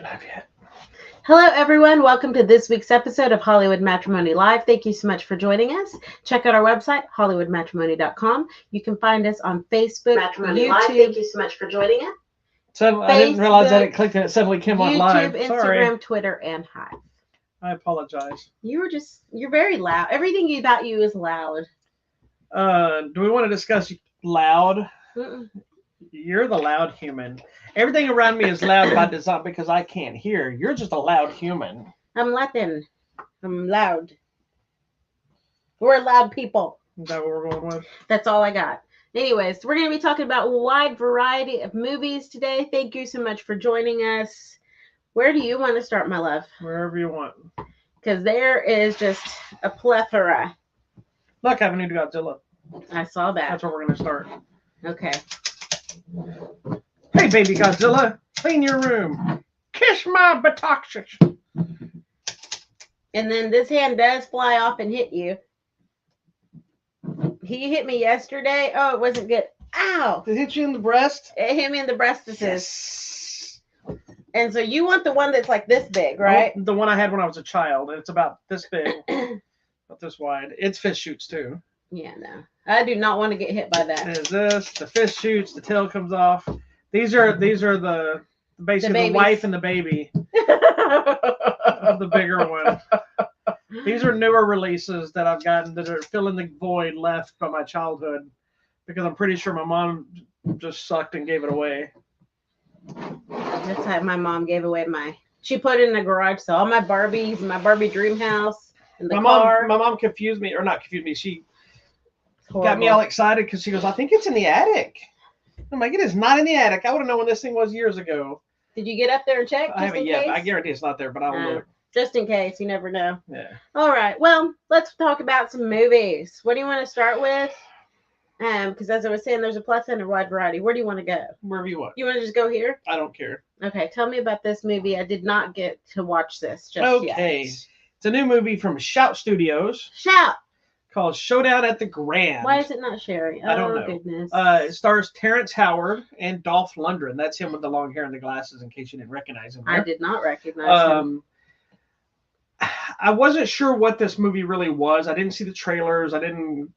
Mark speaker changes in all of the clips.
Speaker 1: Live yet?
Speaker 2: Hello, everyone. Welcome to this week's episode of Hollywood Matrimony Live. Thank you so much for joining us. Check out our website, hollywoodmatrimony.com. You can find us on Facebook,
Speaker 3: Matrimony
Speaker 2: YouTube,
Speaker 3: Live. Thank you so much for joining us.
Speaker 1: So I didn't realize that
Speaker 2: Facebook,
Speaker 1: it clicked and it suddenly came on
Speaker 2: YouTube,
Speaker 1: live.
Speaker 2: Instagram,
Speaker 1: Sorry.
Speaker 2: Twitter, and Hive.
Speaker 1: I apologize.
Speaker 2: You're very loud. Everything about you is loud.
Speaker 1: Do we want to discuss loud?
Speaker 2: Mm-mm.
Speaker 1: You're the loud human. Everything around me is loud by design because I can't hear. You're just a loud human.
Speaker 2: I'm Latin. I'm loud. We're loud people.
Speaker 1: Is that what we're going with?
Speaker 2: That's all I got. Anyways, we're going to be talking about a wide variety of movies today. Thank you so much for joining us. Where do you want to start, my love?
Speaker 1: Wherever you want.
Speaker 2: Because there is just a plethora.
Speaker 1: Look, I have a new Godzilla.
Speaker 2: I saw that.
Speaker 1: That's where we're going to start.
Speaker 2: Okay.
Speaker 1: Hey, baby Godzilla, clean your room. Kiss my buttocks.
Speaker 2: And then this hand does fly off and hit you. He hit me yesterday. Oh, it wasn't good. Ow!
Speaker 1: Did it hit you in the breast?
Speaker 2: It hit me in the breastises.
Speaker 1: Yes.
Speaker 2: And so you want the one that's like this big, right?
Speaker 1: The one I had when I was a child. It's about this big, about this wide. It's fish shoots too.
Speaker 2: Yeah, no. I do not want to get hit by that.
Speaker 1: There's this. The fish shoots. The tail comes off. These are the basically the wife and the baby of the bigger one. These are newer releases that I've gotten that are filling the void left by my childhood because I'm pretty sure my mom just sucked and gave it away.
Speaker 2: That's how my mom gave away she put it in the garage sale. All my Barbies, my Barbie dream house, and the car.
Speaker 1: My mom confused me, or not confused me. She
Speaker 2: Horrible.
Speaker 1: got me all excited because she goes, I think it's in the attic. I'm like, it is not in the attic. I would have known when this thing was years ago.
Speaker 2: Did you get up there and check?
Speaker 1: I haven't yet.
Speaker 2: Case?
Speaker 1: I guarantee it's not there, but I'll look.
Speaker 2: Just in case. You never know.
Speaker 1: Yeah.
Speaker 2: All right. Well, let's talk about some movies. What do you want to start with? Because as I was saying, there's a plethora and a wide variety. Where do you want to go?
Speaker 1: Wherever you want.
Speaker 2: You want to just go here?
Speaker 1: I don't care.
Speaker 2: Okay. Tell me about this movie. I did not get to watch this just yet.
Speaker 1: Okay. It's a new movie from Shout Studios.
Speaker 2: Shout.
Speaker 1: Called Showdown at the Grand.
Speaker 2: Why is it not Sherry?
Speaker 1: I don't know.
Speaker 2: Goodness.
Speaker 1: It stars Terrence Howard and Dolph Lundgren. That's him with the long hair and the glasses, in case you didn't recognize him.
Speaker 2: I did not recognize him.
Speaker 1: I wasn't sure what this movie really was. I didn't see the trailers. I didn't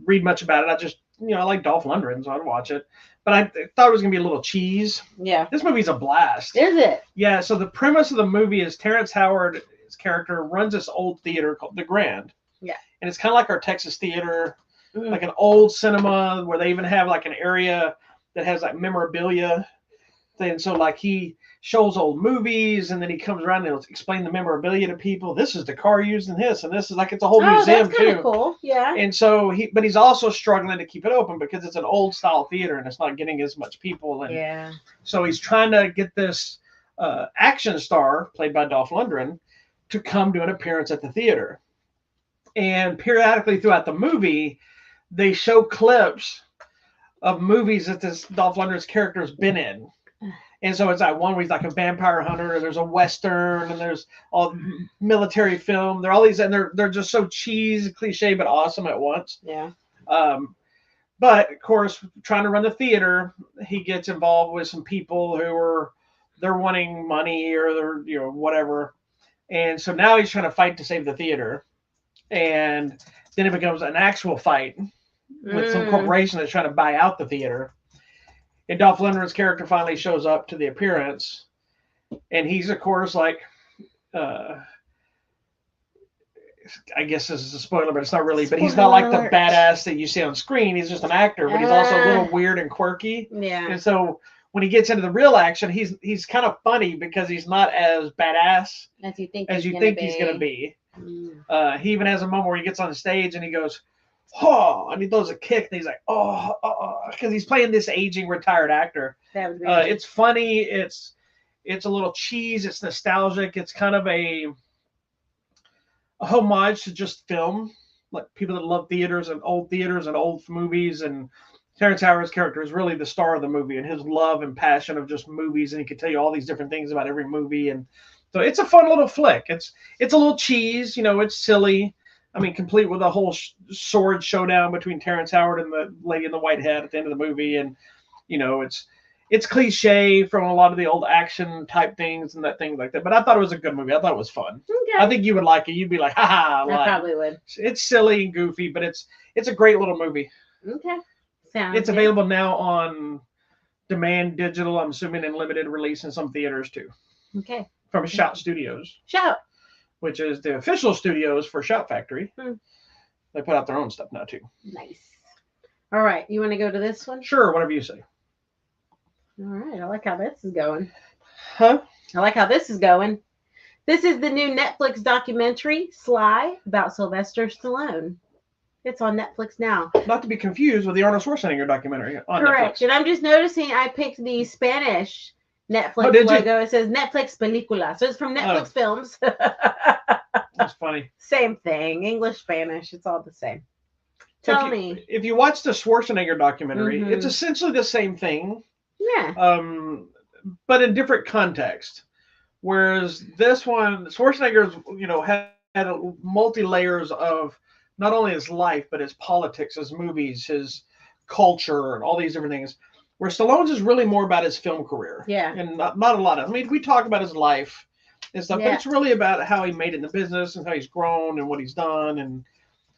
Speaker 1: read much about it. I just, I like Dolph Lundgren, so I'd watch it. But I thought it was going to be a little cheese.
Speaker 2: Yeah.
Speaker 1: This movie's a blast.
Speaker 2: Is it?
Speaker 1: Yeah, so the premise of the movie is Terrence Howard, his character, runs this old theater called The Grand.
Speaker 2: Yeah.
Speaker 1: And it's kind of like our Texas theater, like an old cinema where they even have like an area that has like memorabilia. And so like he shows old movies and then he comes around and he'll explain the memorabilia to people. This is the car used in this, and this is like, it's a whole museum
Speaker 2: that's
Speaker 1: too.
Speaker 2: Cool. Yeah.
Speaker 1: And so but he's also struggling to keep it open because it's an old style theater and it's not getting as much people. And
Speaker 2: yeah.
Speaker 1: So he's trying to get this action star played by Dolph Lundgren to come do an appearance at the theater. And periodically throughout the movie, they show clips of movies that this Dolph Lundgren's character has been in. And so it's like one where he's like a vampire hunter, there's a Western, and there's all military film. They're all these, and they're just so cheesy, cliche, but awesome at once.
Speaker 2: Yeah.
Speaker 1: But of course, trying to run the theater, he gets involved with some people they're wanting money or they're, whatever. And so now he's trying to fight to save the theater. And then it becomes an actual fight with some corporation that's trying to buy out the theater. And Dolph Lundgren's character finally shows up to the appearance. And he's, of course, like, I guess this is a spoiler, but it's not really. But he's not like the badass that you see on screen. He's just an actor, but he's also a little weird and quirky.
Speaker 2: Yeah.
Speaker 1: And so when he gets into the real action, he's kind of funny because he's not as badass
Speaker 2: as you think
Speaker 1: he's going to be. He even has a moment where he gets on the stage and he goes, oh, and he throws a kick and he's like, because he's playing this aging retired actor. It's funny. It's a little cheese. It's nostalgic. It's kind of a homage to just film, like people that love theaters and old movies. And Terrence Howard's character is really the star of the movie and his love and passion of just movies. And he can tell you all these different things about every movie. And so it's a fun little flick. It's a little cheese, it's silly. I mean, complete with a whole sword showdown between Terrence Howard and the lady in the white hat at the end of the movie. And, it's cliche from a lot of the old action type things and things like that. But I thought it was a good movie. I thought it was fun.
Speaker 2: Okay.
Speaker 1: I think you would like it. You'd be like, haha,
Speaker 2: I probably would.
Speaker 1: It's silly and goofy, but it's a great little movie.
Speaker 2: Okay. Sounds
Speaker 1: It's available now on demand digital, I'm assuming in limited release in some theaters too.
Speaker 2: Okay.
Speaker 1: From Shout Studios.
Speaker 2: Shout.
Speaker 1: Which is the official studios for Shout Factory.
Speaker 2: Hmm.
Speaker 1: They put out their own stuff now too.
Speaker 2: Nice. All right. You want to go to this one?
Speaker 1: Sure, whatever you say.
Speaker 2: All right. I like how this is going.
Speaker 1: Huh?
Speaker 2: I like how this is going. This is the new Netflix documentary, SLY, about Sylvester Stallone. It's on Netflix now.
Speaker 1: Not to be confused with the Arnold Schwarzenegger documentary on
Speaker 2: Correct.
Speaker 1: Netflix.
Speaker 2: And I'm just noticing I picked the Spanish Netflix logo. It says Netflix Película. So it's from Netflix Films.
Speaker 1: That's funny.
Speaker 2: Same thing. English, Spanish. It's all the same. Tell me.
Speaker 1: If you watch the Schwarzenegger documentary, it's essentially the same thing.
Speaker 2: Yeah.
Speaker 1: But in different context. Whereas this one, Schwarzenegger's, had multi layers of not only his life, but his politics, his movies, his culture, and all these different things. Where Stallone's is really more about his film career.
Speaker 2: Yeah.
Speaker 1: And not a lot of, we talk about his life and stuff, but it's really about how he made it in the business and how he's grown and what he's done. And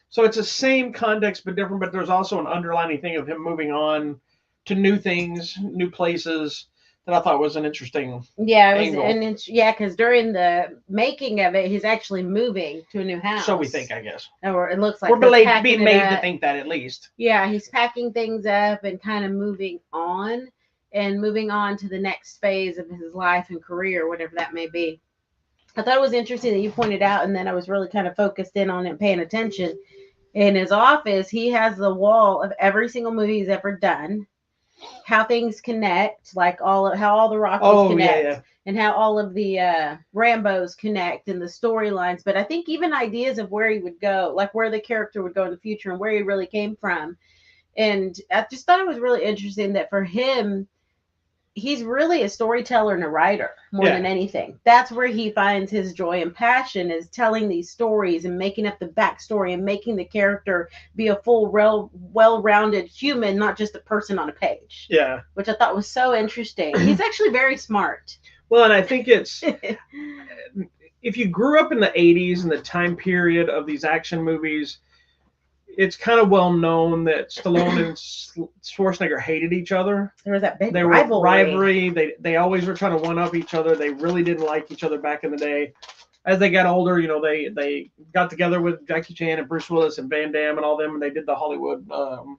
Speaker 1: so it's the same context, but different, but there's also an underlining thing of him moving on to new things, new places that I thought was an interesting angle.
Speaker 2: And it's because during the making of it, he's actually moving to a new house.
Speaker 1: So we think, I guess.
Speaker 2: Or it looks like
Speaker 1: we're being made to think that at least.
Speaker 2: Yeah, he's packing things up and kind of moving on to the next phase of his life and career, whatever that may be. I thought it was interesting that you pointed out, and then I was really kind of focused in on it, paying attention. In his office, he has the wall of every single movie he's ever done. How things connect, like how all the Rockies connect, and how all of the Rambos connect and the storylines. But I think even ideas of where he would go, like where the character would go in the future and where he really came from. And I just thought it was really interesting that for him, he's really a storyteller and a writer more than anything. That's where he finds his joy and passion, is telling these stories and making up the backstory and making the character be a full, well-rounded human, not just a person on a page.
Speaker 1: Yeah.
Speaker 2: Which I thought was so interesting. He's actually very smart.
Speaker 1: Well, and I think it's, if you grew up in the 80s and the time period of these action movies, it's kind of well known that Stallone and Schwarzenegger hated each other.
Speaker 2: There was that big
Speaker 1: rivalry. They always were trying to one up each other. They really didn't like each other back in the day. As they got older, they got together with Jackie Chan and Bruce Willis and Van Damme and all them, and they did the Hollywood. What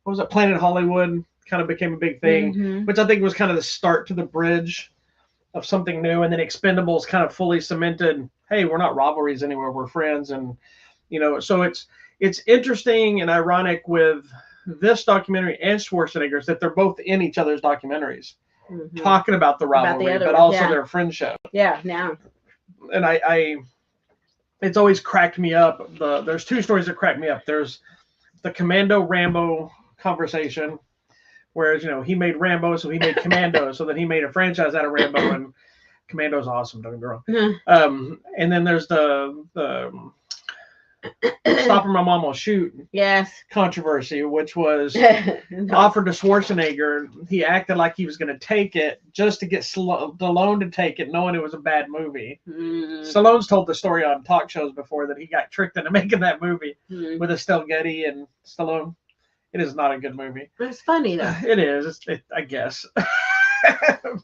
Speaker 1: was it? Planet Hollywood kind of became a big thing, which I think was kind of the start to the bridge of something new. And then Expendables kind of fully cemented, hey, we're not rivalries anymore. We're friends, and so it's interesting and ironic with this documentary and Schwarzenegger's that they're both in each other's documentaries, talking about the rivalry, but also their friendship.
Speaker 2: Yeah, now.
Speaker 1: And I it's always cracked me up. There's two stories that crack me up. There's the Commando Rambo conversation, whereas he made Rambo, so he made Commando, so then he made a franchise out of Rambo, and Commando's awesome. Don't get me wrong. And then there's the Stop or My Mom Will Shoot controversy, which was offered to Schwarzenegger. He acted like he was going to take it just to get Stallone to take it, knowing it was a bad movie. Stallone's told the story on talk shows before that he got tricked into making that movie with Estelle Getty and Stallone. It is not a good movie.
Speaker 2: It's funny though.
Speaker 1: It is, I guess.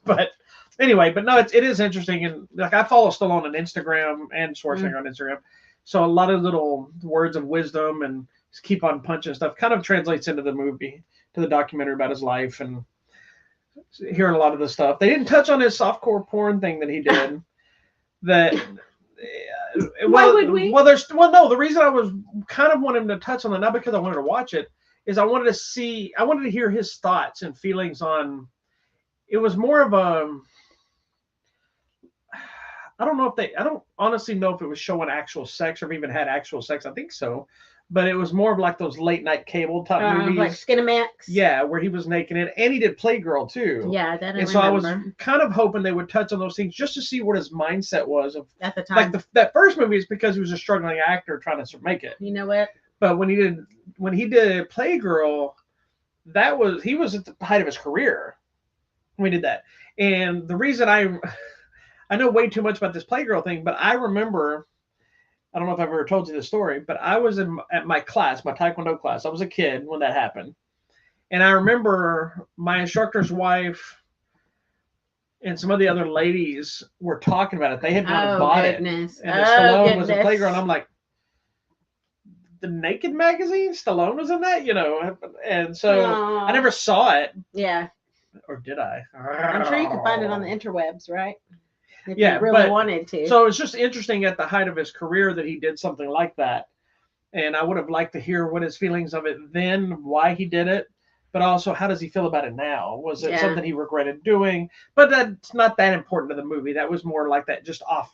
Speaker 1: But anyway, no, it is interesting, and like I follow Stallone on Instagram and Schwarzenegger on Instagram. So a lot of little words of wisdom and just keep on punching stuff kind of translates into the movie, to the documentary about his life, and hearing a lot of the stuff. They didn't touch on his softcore porn thing that he did.
Speaker 2: Why would we?
Speaker 1: No, the reason I was kind of wanting to touch on that, not because I wanted to watch it, is I wanted to hear his thoughts and feelings on, it was more of a, I don't honestly know if it was showing actual sex or even had actual sex. I think so. But it was more of like those late night cable type movies.
Speaker 2: Like Skinamax.
Speaker 1: Yeah, where he was naked in. And he did Playgirl too.
Speaker 2: Yeah, that I remember.
Speaker 1: So I was kind of hoping they would touch on those things just to see what his mindset was.
Speaker 2: At the time.
Speaker 1: Like that first movie is because he was a struggling actor trying to make it.
Speaker 2: You know what?
Speaker 1: But when he did Playgirl, he was at the height of his career. We did that. And the reason I know way too much about this Playgirl thing, but I remember, I don't know if I've ever told you this story, but I was at my class, my Taekwondo class. I was a kid when that happened. And I remember my instructor's wife and some of the other ladies were talking about it. They had gone and bought
Speaker 2: goodness.
Speaker 1: it. And Stallone was a Playgirl. And I'm like, the Naked magazine? Stallone was in that? And so I never saw it.
Speaker 2: Yeah.
Speaker 1: Or did I?
Speaker 2: I'm sure you can find it on the interwebs, right? If
Speaker 1: Yeah,
Speaker 2: you really wanted to.
Speaker 1: So it's just interesting at the height of his career that he did something like that. And I would have liked to hear what his feelings of it then, why he did it, but also how does he feel about it now? Was it something he regretted doing? But that's not that important to the movie. That was more like that, just off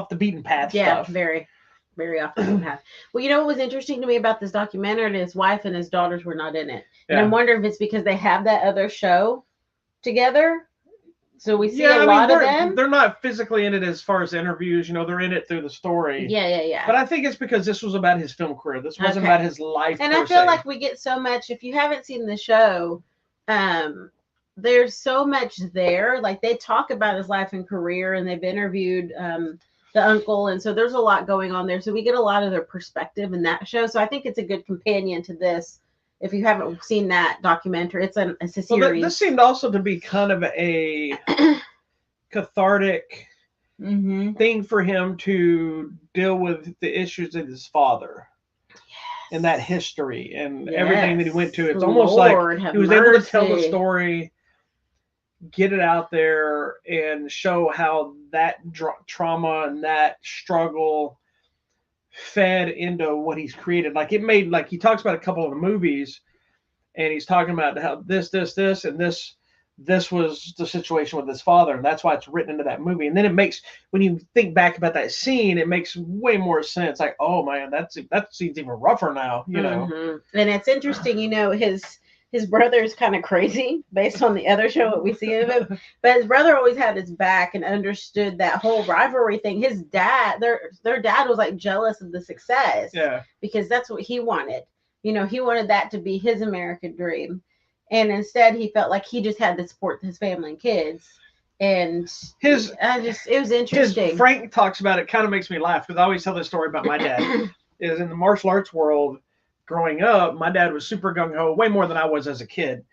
Speaker 1: the beaten path stuff.
Speaker 2: Yeah, very, very off the beaten path. Well, you know what was interesting to me about this documentary? His wife and his daughters were not in it. And I'm wondering if it's because they have that other show together. So we see a lot of them.
Speaker 1: They're not physically in it as far as interviews. They're in it through the story.
Speaker 2: Yeah.
Speaker 1: But I think it's because this was about his film career. This wasn't about his life.
Speaker 2: And I feel like we get so much. If you haven't seen the show, there's so much there. Like they talk about his life and career, and they've interviewed the uncle, and so there's a lot going on there. So we get a lot of their perspective in that show. So I think it's a good companion to this. If you haven't seen that documentary, it's a series.
Speaker 1: Well, this seemed also to be kind of a cathartic thing for him to deal with the issues of his father and that history and everything that he went to. It's almost like he was able to tell the story, get it out there, and show how that trauma and that struggle fed into what he's created. Like it made, like he talks about a couple of the movies, and he's talking about how this, and this was the situation with his father, and that's why it's written into that movie. And then it makes, when you think back about that scene, it makes way more sense. Like, oh man, that scene's even rougher now,
Speaker 2: And it's interesting, his brother is kind of crazy based on the other show that we see of him, but his brother always had his back and understood that whole rivalry thing. His dad, their dad was like jealous of the success, because that's what he wanted. He wanted that to be his American dream, and instead he felt like he just had to support his family and kids. And it was interesting.
Speaker 1: Frank talks about it, kind of makes me laugh, because I always tell this story about my dad. Is in the martial arts world. Growing up, my dad was super gung-ho, way more than I was as a kid.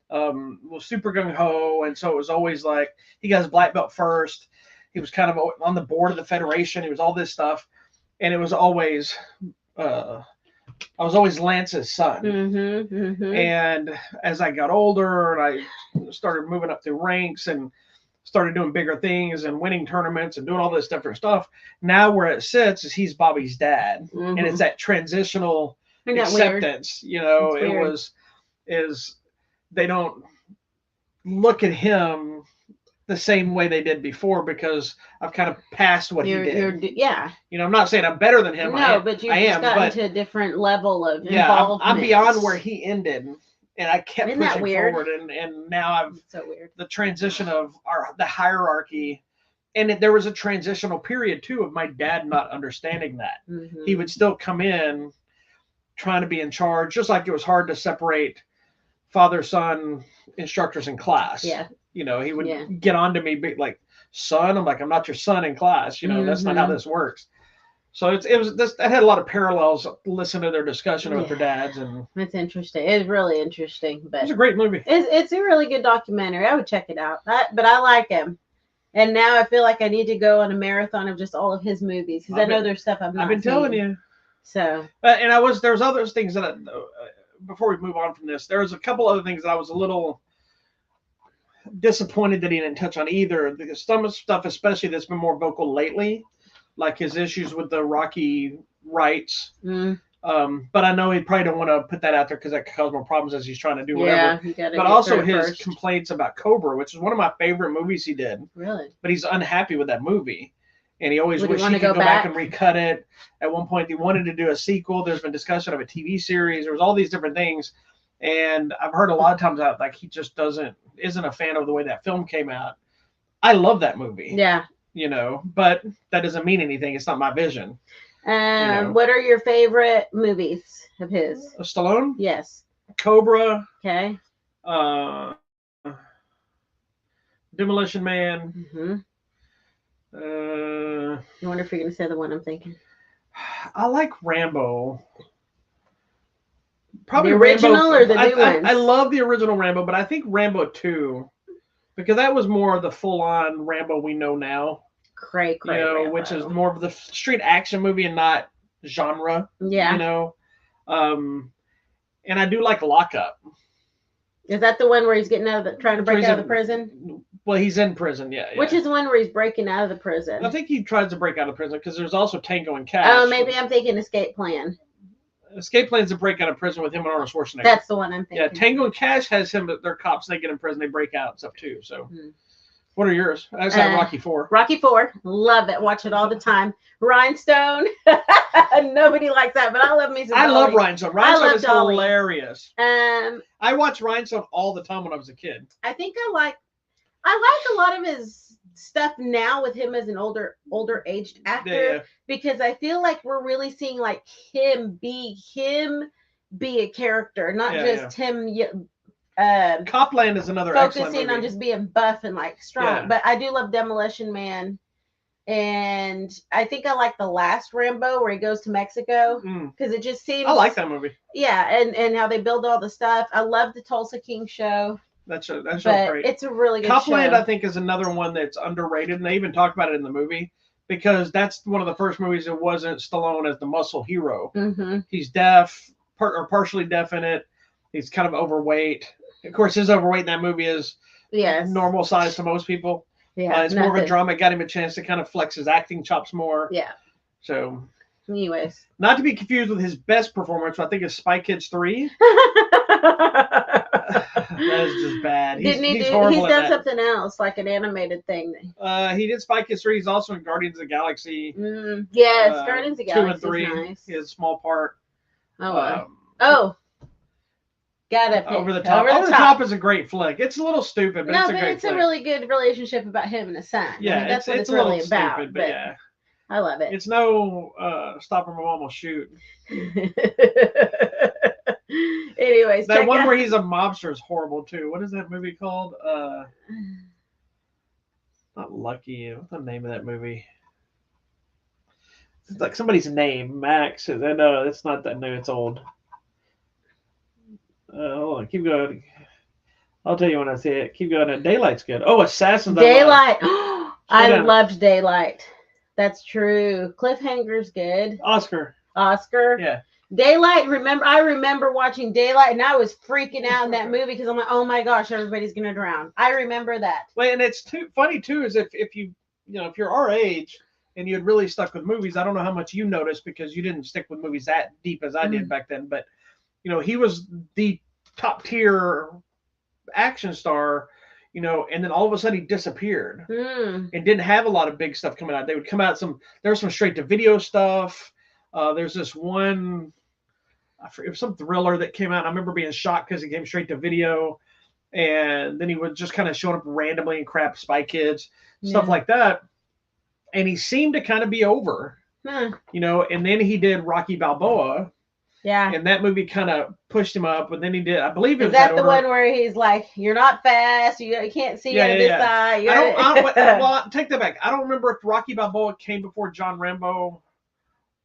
Speaker 1: Was super gung-ho, and so it was always like, he got his black belt first. He was kind of on the board of the Federation. He was all this stuff. And it was always, I was always Lance's son. And as I got older and I started moving up through ranks and started doing bigger things and winning tournaments and doing all this different stuff, now where it sits is he's Bobby's dad. And it's that transitional acceptance. They don't look at him the same way they did before, because I've kind of passed what he did. I'm not saying I'm better than him.
Speaker 2: But you've just gotten to a different level of involvement.
Speaker 1: I'm beyond where he ended, and I kept pushing forward, and now I've the transition of the hierarchy. And there was a transitional period too of my dad not understanding that. He would still come in trying to be in charge, just like it was hard to separate father-son instructors in class. He would get on to me, be like, son, I'm like, I'm not your son in class. That's not how this works. So I had a lot of parallels. Listen to their discussion with their dads, and
Speaker 2: it's interesting. It's really interesting. But
Speaker 1: it's a great movie.
Speaker 2: It's a really good documentary. I would check it out. But I like him. And now I feel like I need to go on a marathon of just all of his movies, because I know there's stuff I've been
Speaker 1: telling you.
Speaker 2: So,
Speaker 1: and there's other things that before we move on from this, there's a couple other things that I was a little disappointed that he didn't touch on either. Some stuff, especially that's been more vocal lately, like his issues with the Rocky rights. But I know he probably don't want to put that out there because that could cause more problems as he's trying to do whatever. But also his complaints about Cobra, which is one of my favorite movies he did.
Speaker 2: Really?
Speaker 1: But he's unhappy with that movie. And he always wished he could go back and recut it. At one point, he wanted to do a sequel. There's been discussion of a TV series. There was all these different things. And I've heard a lot of times like he just isn't a fan of the way that film came out. I love that movie.
Speaker 2: Yeah.
Speaker 1: But that doesn't mean anything. It's not my vision.
Speaker 2: What are your favorite movies of his?
Speaker 1: Stallone?
Speaker 2: Yes.
Speaker 1: Cobra.
Speaker 2: Okay.
Speaker 1: Demolition Man.
Speaker 2: Mm-hmm. I wonder if you're gonna say the one I'm thinking.
Speaker 1: I like Rambo. Probably
Speaker 2: The original
Speaker 1: Rambo,
Speaker 2: or the new ones?
Speaker 1: I love the original Rambo, but I think Rambo 2, because that was more of the full-on Rambo we know now.
Speaker 2: Cray Rambo.
Speaker 1: Which is more of the street action movie and not genre.
Speaker 2: Yeah.
Speaker 1: And I do like Lockup.
Speaker 2: Is that the one where he's getting trying to break out of the prison?
Speaker 1: Well, he's in prison, yeah.
Speaker 2: Which is the one where he's breaking out of the prison?
Speaker 1: I think he tries to break out of prison because there's also Tango and Cash.
Speaker 2: Oh, maybe I'm thinking Escape Plan.
Speaker 1: Escape Plan's to break out of prison with him and Arnold Schwarzenegger.
Speaker 2: That's the one I'm thinking.
Speaker 1: Yeah, Tango and Cash has him, but they're cops. They get in prison, they break out and stuff too. So, What are yours? I just had Rocky 4.
Speaker 2: Rocky 4, love it. Watch it all the time. Rhinestone, nobody likes that, but I love me some.
Speaker 1: I love Rhinestone. Rhinestone is hilarious. I watched Rhinestone all the time when I was a kid.
Speaker 2: I think I like a lot of his stuff now with him as an older aged actor, because I feel like we're really seeing like him be a character, not just him.
Speaker 1: Copland is another
Speaker 2: focusing on just being buff and like strong. But I do love Demolition Man, and I think I like the last Rambo where he goes to Mexico, because it just seems.
Speaker 1: I like that movie.
Speaker 2: Yeah, and how they build all the stuff. I love the Tulsa King show.
Speaker 1: That's great.
Speaker 2: It's a really good
Speaker 1: Copland,
Speaker 2: show.
Speaker 1: I think, is another one that's underrated, and they even talk about it in the movie, because that's one of the first movies that wasn't Stallone as the muscle hero.
Speaker 2: Mm-hmm.
Speaker 1: He's deaf, or partially deaf in it. He's kind of overweight. Of course, his overweight in that movie is normal size to most people.
Speaker 2: Yeah,
Speaker 1: it's more of a drama. It got him a chance to kind of flex his acting chops more.
Speaker 2: Yeah.
Speaker 1: So,
Speaker 2: anyways,
Speaker 1: not to be confused with his best performance, I think is Spy Kids 3. That is just bad.
Speaker 2: He's done something else, like an animated thing.
Speaker 1: He did Spy Kids 3. He's also in Guardians of the Galaxy.
Speaker 2: Yes, Guardians of the Galaxy
Speaker 1: 2 and 3.
Speaker 2: Nice.
Speaker 1: He has a small part.
Speaker 2: Got it.
Speaker 1: Over the Top. Over the Top is a great flick. It's a little stupid, but it's a great flick.
Speaker 2: A really good relationship about him and his son.
Speaker 1: Yeah,
Speaker 2: I mean, that's what it's
Speaker 1: a
Speaker 2: really
Speaker 1: little
Speaker 2: about.
Speaker 1: Stupid, but yeah.
Speaker 2: I love it.
Speaker 1: It's no Stop or My Mom Will Shoot.
Speaker 2: Anyways,
Speaker 1: that one where he's a mobster is horrible too. What is that movie called? Not Lucky. What's the name of that movie? It's like somebody's name, Max. No, it's not that new. It's old. Hold on, keep going. I'll tell you when I see it. Keep going. Daylight's good. Oh, Assassins.
Speaker 2: Daylight. I loved Daylight. That's true. Cliffhanger's good.
Speaker 1: Oscar.
Speaker 2: Yeah. Daylight. I remember watching Daylight, and I was freaking out in that movie because I'm like, oh my gosh, everybody's gonna drown. I remember that.
Speaker 1: Well, and it's funny too, is if you if you're our age and you had really stuck with movies, I don't know how much you noticed because you didn't stick with movies that deep as I did back then, but he was the top tier action star, and then all of a sudden he disappeared and didn't have a lot of big stuff coming out. They would come out there was some straight to video stuff. There's this one, it was some thriller that came out. I remember being shocked because it came straight to video, and then he would just kind of show up randomly in crap, Spy Kids, stuff like that. And he seemed to kind of be over, and then he did Rocky Balboa.
Speaker 2: Yeah.
Speaker 1: And that movie kind of pushed him up, and then he did, I believe it was
Speaker 2: that the one where he's like, you're not fast, you can't see out of this eye.
Speaker 1: Well, take that back. I don't remember if Rocky Balboa came before John Rambo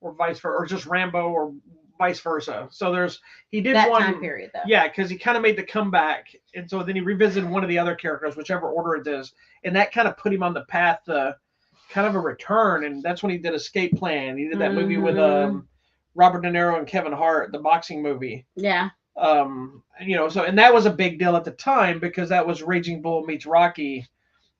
Speaker 1: or vice versa, or just Rambo or vice versa. So he did
Speaker 2: that
Speaker 1: one
Speaker 2: time period though.
Speaker 1: Yeah, because he kind of made the comeback, and so then he revisited one of the other characters, whichever order it is, and that kind of put him on the path to kind of a return, and that's when he did Escape Plan. He did that movie with Robert De Niro and Kevin Hart, the boxing movie.
Speaker 2: Yeah.
Speaker 1: And that was a big deal at the time because that was Raging Bull meets Rocky,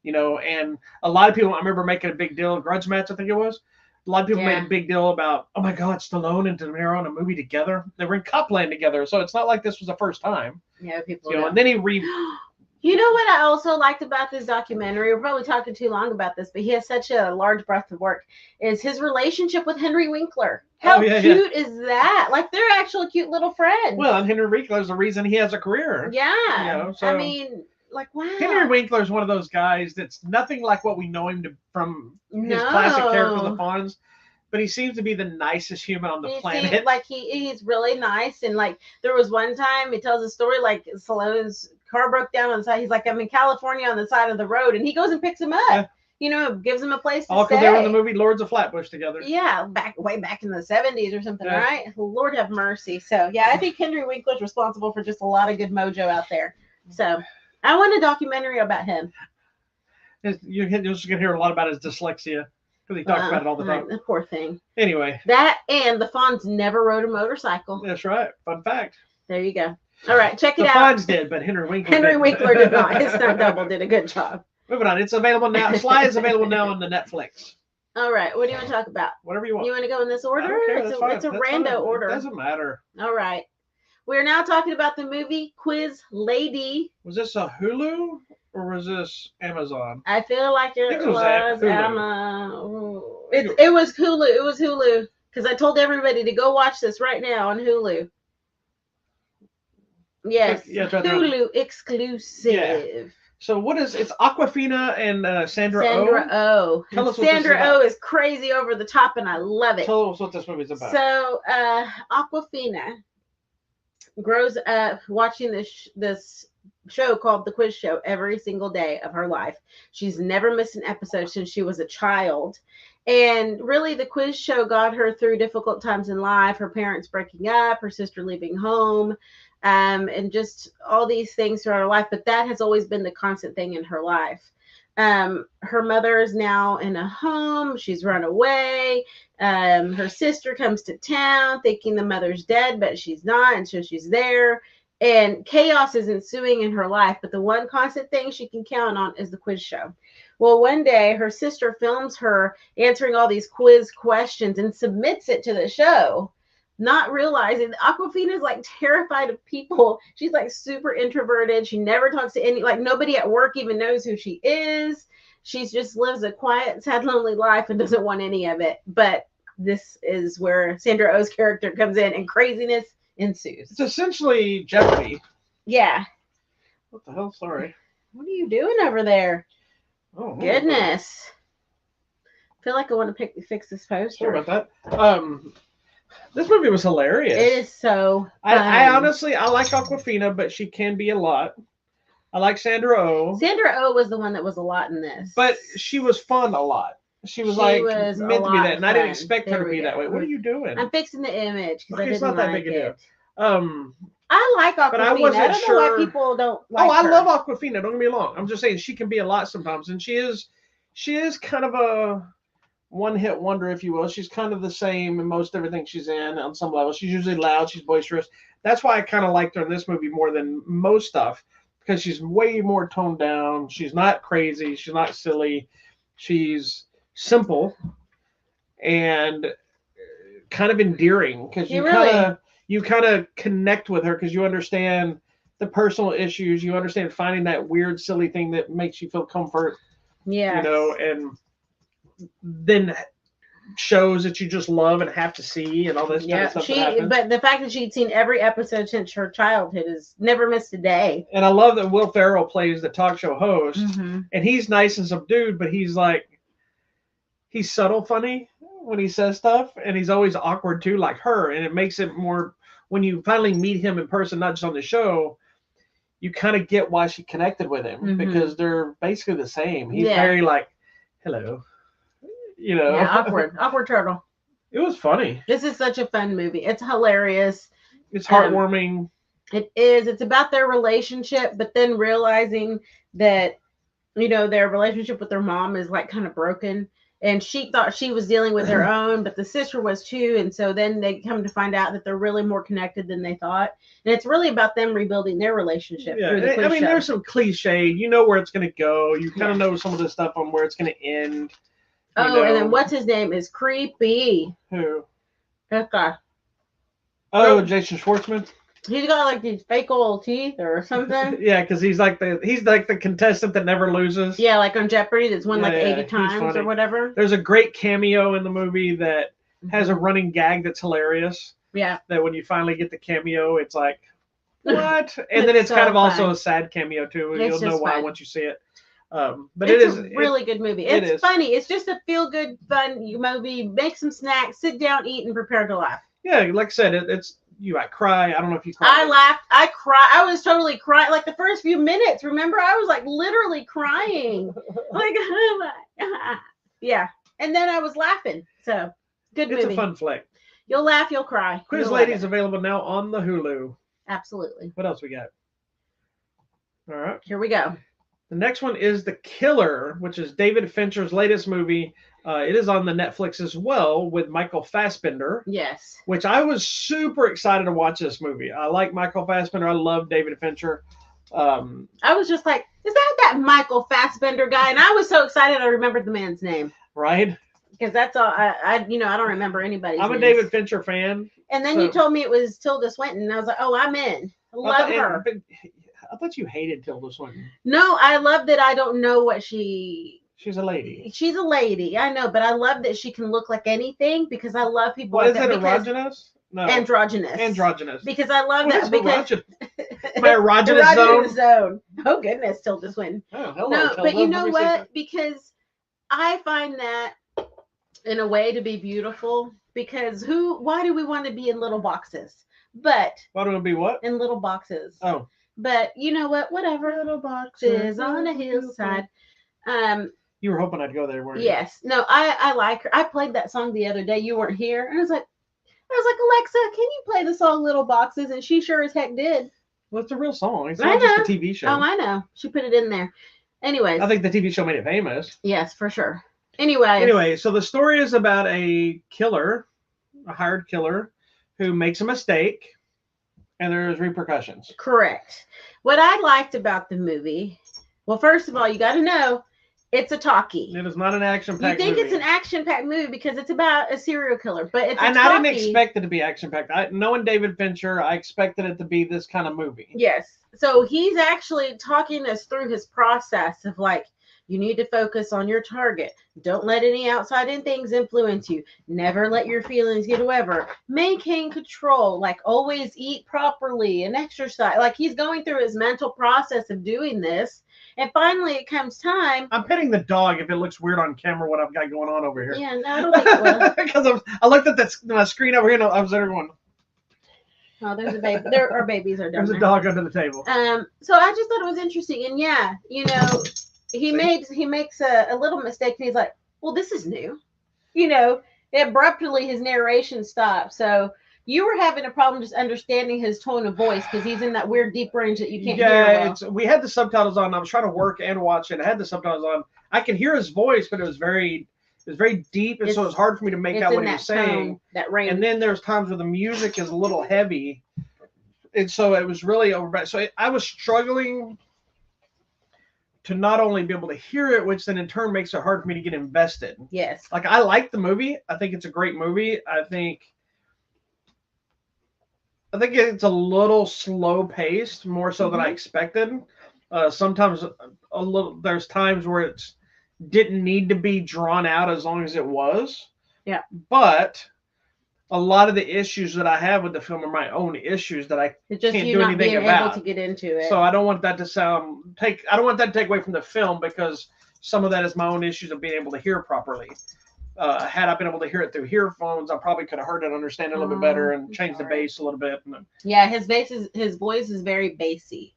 Speaker 1: and a lot of people, I remember making a big deal, Grudge Match, I think it was. A lot of people made a big deal about, oh my God, Stallone and De Niro in a movie together. They were in Copland together, so it's not like this was the first time.
Speaker 2: Yeah, people.
Speaker 1: And then he
Speaker 2: You know what I also liked about this documentary? We're probably talking too long about this, but he has such a large breadth of work. Is his relationship with Henry Winkler? How cute is that? Like they're actually cute little friends.
Speaker 1: Well, and Henry Winkler is the reason he has a career.
Speaker 2: Yeah. I mean, like wow.
Speaker 1: Henry Winkler is one of those guys that's nothing like what we know him from his classic character, the Fonz. But he seems to be the nicest human on the planet.
Speaker 2: Like he's really nice, and like there was one time he tells a story like Stallone's car broke down on the side. He's like, I'm in California on the side of the road, and he goes and picks him up.
Speaker 1: Yeah.
Speaker 2: You know, gives him a place to
Speaker 1: All
Speaker 2: stay.
Speaker 1: because they were in the movie Lords of Flatbush together.
Speaker 2: Yeah, way back in the 70s or something,
Speaker 1: Yeah.
Speaker 2: right? Lord have mercy. So yeah, I think Henry Winkler's responsible for just a lot of good mojo out there. So I want a documentary about him.
Speaker 1: You're just gonna hear a lot about his dyslexia because he talks about it all the time.
Speaker 2: The poor thing.
Speaker 1: Anyway,
Speaker 2: that and the Fonz never rode a motorcycle.
Speaker 1: That's right. Fun fact.
Speaker 2: There you go. All right, check it
Speaker 1: The
Speaker 2: out.
Speaker 1: Fonz did, but Henry Winkler
Speaker 2: Henry Winkler did not. His stunt double did a good job.
Speaker 1: Moving on. It's available now. SLY is available now on the Netflix.
Speaker 2: All right, what do you want to talk about?
Speaker 1: Whatever you want.
Speaker 2: You want to go in this order?
Speaker 1: I don't care, that's fine.
Speaker 2: It's a
Speaker 1: That's
Speaker 2: rando
Speaker 1: fine.
Speaker 2: order.
Speaker 1: It doesn't matter.
Speaker 2: All right. We're now talking about the movie Quiz Lady.
Speaker 1: Was this a Hulu or was this Amazon?
Speaker 2: I feel like it
Speaker 1: think it was
Speaker 2: was
Speaker 1: Hulu.
Speaker 2: It was Hulu. It was Hulu because I told everybody to go watch this right now on Hulu. Yes,
Speaker 1: Yeah, it's right there.
Speaker 2: Hulu exclusive.
Speaker 1: Yeah. So what is it's Awkwafina and Sandra
Speaker 2: Sandra
Speaker 1: Oh?
Speaker 2: Oh.
Speaker 1: Tell us what this is
Speaker 2: Sandra
Speaker 1: about.
Speaker 2: Oh is crazy over the top, and I love it.
Speaker 1: Tell us what this movie's about.
Speaker 2: So Awkwafina grows up watching this show called The Quiz Show every single day of her life. She's never missed an episode since she was a child. And really, the quiz show got her through difficult times in life, her parents breaking up, her sister leaving home, and just all these things throughout her life. But that has always been the constant thing in her life. Her mother is now in a home. She's run away. Her sister comes to town thinking the mother's dead, but she's not. And so she's there. And chaos is ensuing in her life. But the one constant thing she can count on is the quiz show. Well, one day her sister films her answering all these quiz questions and submits it to the show, not realizing that Awkwafina is like terrified of people. She's like super introverted. She never talks to nobody at work even knows who she is. She just lives a quiet, sad, lonely life and doesn't want any of it. But this is where Sandra Oh's character comes in and craziness ensues.
Speaker 1: It's essentially Jeopardy.
Speaker 2: Yeah.
Speaker 1: What the hell? Sorry.
Speaker 2: What are you doing over there?
Speaker 1: Oh
Speaker 2: Goodness. I feel like I want to fix this poster.
Speaker 1: Sorry about that. This movie was hilarious.
Speaker 2: It is so
Speaker 1: I honestly, I like Awkwafina, but she can be a lot. I like Sandra Oh.
Speaker 2: Sandra Oh was the one that was a lot in this.
Speaker 1: But she was fun a lot. She was meant to be that, and I didn't expect her to be that way. What are you doing?
Speaker 2: I'm fixing the image because I
Speaker 1: It's
Speaker 2: didn't
Speaker 1: not that
Speaker 2: like
Speaker 1: big a
Speaker 2: it.
Speaker 1: deal.
Speaker 2: I like Awkwafina.
Speaker 1: But I wasn't
Speaker 2: don't know
Speaker 1: sure-
Speaker 2: why people don't like
Speaker 1: I
Speaker 2: her.
Speaker 1: love Awkwafina. Don't get me wrong. I'm just saying she can be a lot sometimes, and she is kind of a one-hit wonder, if you will. She's kind of the same in most everything she's in on some level. She's usually loud. She's boisterous. That's why I kind of liked her in this movie more than most stuff, because she's way more toned down. She's not crazy. She's not silly. She's simple and kind of endearing because you kind of connect with her because you understand the personal issues. You understand finding that weird, silly thing that makes you feel comfort.
Speaker 2: Yeah.
Speaker 1: You know, and then shows that you just love and have to see and all this kind of stuff that happens.
Speaker 2: But the fact that she'd seen every episode since her childhood is never missed a day.
Speaker 1: And I love that Will Ferrell plays the talk show host,
Speaker 2: Mm-hmm.
Speaker 1: and he's nice and subdued, but he's subtle funny when he says stuff, and he's always awkward too, like her, and it makes it more, when you finally meet him in person, not just on the show, you kind of get why she connected with him, because they're basically the same. He's very like, hello. You know,
Speaker 2: awkward turtle.
Speaker 1: It was funny.
Speaker 2: This is such a fun movie. It's hilarious.
Speaker 1: It's heartwarming.
Speaker 2: It is. It's about their relationship, but then realizing that, you know, their relationship with their mom is like kind of broken. And she thought she was dealing with her own, but the sister was too. And so then they come to find out that they're really more connected than they thought. And it's really about them rebuilding their relationship.
Speaker 1: Yeah,
Speaker 2: through the quiz show.
Speaker 1: there's some cliche. You know where it's going to go. You kind of know some of the stuff on where it's going to end.
Speaker 2: And then what's his name is creepy.
Speaker 1: Who?
Speaker 2: That guy.
Speaker 1: Oh, Jason Schwartzman.
Speaker 2: He's got like these fake old teeth or something.
Speaker 1: Yeah, because he's like the contestant that never loses.
Speaker 2: Yeah, like on Jeopardy, that's won 80 times
Speaker 1: funny.
Speaker 2: or whatever.
Speaker 1: There's a great cameo in the movie that has a running gag that's hilarious.
Speaker 2: Yeah.
Speaker 1: That when you finally get the cameo, it's like, what? And then it's so kind of also a sad cameo too. And you'll know why once you see it. But it's
Speaker 2: a really good movie. It's funny. It's just a feel-good, fun movie. Make some snacks, sit down, eat, and prepare to laugh.
Speaker 1: Yeah, like I said, it's you might cry. I don't know if you cried.
Speaker 2: I laughed. I cried. I was totally crying. Like the first few minutes, remember? I was like literally crying. Like, oh my. Yeah. And then I was laughing. So, good movie.
Speaker 1: It's a fun flick.
Speaker 2: You'll laugh, you'll cry.
Speaker 1: Quiz Lady is available now on the Hulu.
Speaker 2: Absolutely.
Speaker 1: What else we got? All right.
Speaker 2: Here we go.
Speaker 1: The next one is The Killer, which is David Fincher's latest movie. It is on the Netflix as well with Michael Fassbender.
Speaker 2: Yes.
Speaker 1: Which I was super excited to watch this movie. I like Michael Fassbender. I love David Fincher.
Speaker 2: I was just like, is that Michael Fassbender guy? And I was so excited I remembered the man's name.
Speaker 1: Right?
Speaker 2: Because that's all I don't remember anybody's
Speaker 1: I'm a
Speaker 2: names.
Speaker 1: David Fincher fan.
Speaker 2: And then you told me it was Tilda Swinton. And I was like, oh, I'm in. Love her.
Speaker 1: I thought you hated Tilda Swinton.
Speaker 2: No, I love that I don't know what she's
Speaker 1: a lady.
Speaker 2: She's a lady, I know, but I love that she can look like anything because I love people.
Speaker 1: What
Speaker 2: like
Speaker 1: is
Speaker 2: that
Speaker 1: it? Erogenous? No.
Speaker 2: Androgynous. Because I love
Speaker 1: what
Speaker 2: that.
Speaker 1: Is
Speaker 2: because
Speaker 1: my erogenous zone.
Speaker 2: Oh goodness, Tilda Swinton.
Speaker 1: Oh, hello,
Speaker 2: no,
Speaker 1: Tilda.
Speaker 2: but you know what? Because I find that in a way to be beautiful. Because why do we want to be in little boxes? But
Speaker 1: why do we be what?
Speaker 2: In little boxes.
Speaker 1: Oh.
Speaker 2: But you know what? Whatever.
Speaker 1: Little boxes
Speaker 2: on a hillside.
Speaker 1: You were hoping I'd go there, weren't you?
Speaker 2: Yes. No, I like her. I played that song the other day. You weren't here. And I was like, Alexa, can you play the song Little Boxes? And she sure as heck did.
Speaker 1: Well, it's a real song. It's not just a TV show.
Speaker 2: Oh, I know. She put it in there. Anyways.
Speaker 1: I think the TV show made it famous.
Speaker 2: Yes, for sure. Anyway,
Speaker 1: so the story is about a killer, a hired killer, who makes a mistake, and there's repercussions.
Speaker 2: Correct. What I liked about the movie, well, first of all, you got to know, it's a talkie.
Speaker 1: It is not an action-packed movie.
Speaker 2: You think it's an action-packed movie because it's about a serial killer, but it's
Speaker 1: and I didn't expect it to be action-packed. Knowing David Fincher, I expected it to be this kind of movie.
Speaker 2: Yes. So he's actually talking us through his process of like, you need to focus on your target. Don't let any outside things influence you. Never let your feelings get over. Maintain control. Like always eat properly and exercise. Like he's going through his mental process of doing this. And finally it comes time.
Speaker 1: I'm petting the dog if it looks weird on camera what I've got going on over here.
Speaker 2: Yeah, no, I don't think it will.
Speaker 1: Because I looked at my screen over here and I was there going,
Speaker 2: oh, there's a baby. There are babies are down
Speaker 1: There's a dog under the table.
Speaker 2: So I just thought it was interesting. And yeah, you know, he makes a little mistake and he's like, well, this is new. You know, abruptly his narration stops. So you were having a problem just understanding his tone of voice because he's in that weird deep range that you can't hear well.
Speaker 1: Yeah, we had the subtitles on. I was trying to work and watch it. I had the subtitles on. I could hear his voice, but it was very deep, and so it was hard for me to make out what he was saying.
Speaker 2: That range.
Speaker 1: And then there's times where the music is a little heavy, and so it was really overbad. So I was struggling to not only be able to hear it, which then in turn makes it hard for me to get invested.
Speaker 2: Yes.
Speaker 1: Like I like the movie. I think it's a great movie. I think it's a little slow paced, more so than I expected. Sometimes there's times where it didn't need to be drawn out as long as it was.
Speaker 2: Yeah.
Speaker 1: But a lot of the issues that I have with the film are my own issues that I
Speaker 2: it's just
Speaker 1: can't
Speaker 2: you
Speaker 1: do
Speaker 2: not
Speaker 1: anything
Speaker 2: being
Speaker 1: about.
Speaker 2: Able to get into it.
Speaker 1: So I don't want that to I don't want that to take away from the film because some of that is my own issues of being able to hear properly. Had I been able to hear it through earphones, I probably could have heard it, understand it a little bit better, and change the bass a little bit.
Speaker 2: Yeah, his voice is very bassy,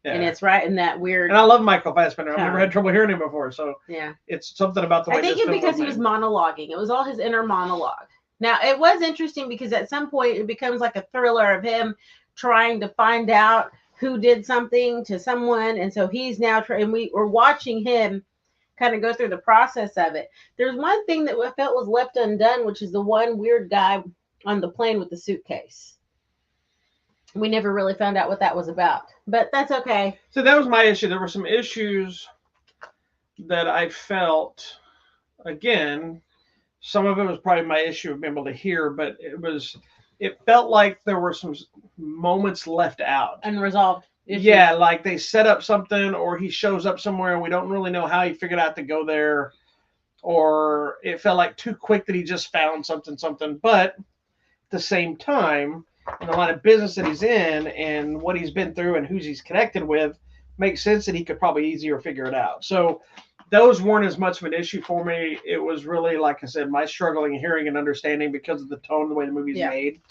Speaker 2: and it's right in that weird.
Speaker 1: And I love Michael Fassbender. I've never had trouble hearing him before, so
Speaker 2: yeah,
Speaker 1: it's something about the way.
Speaker 2: I think it's because he was monologuing. It was all his inner monologue. Now it was interesting because at some point it becomes like a thriller of him trying to find out who did something to someone, and so he's now and we were watching him kind of go through the process of it. There's one thing that I felt was left undone, which is the one weird guy on the plane with the suitcase. We never really found out what that was about, but that's okay.
Speaker 1: So that was my issue. There were some issues that I felt, again, some of it was probably my issue of being able to hear, but it felt like there were some moments left out.
Speaker 2: Unresolved issues.
Speaker 1: Yeah, like they set up something or he shows up somewhere and we don't really know how he figured out to go there. Or it felt like too quick that he just found something. But at the same time, in the line of business that he's in and what he's been through and who he's connected with, makes sense that he could probably easier figure it out. So those weren't as much of an issue for me. It was really, like I said, my struggling hearing and understanding because of the tone, the way the movie's made.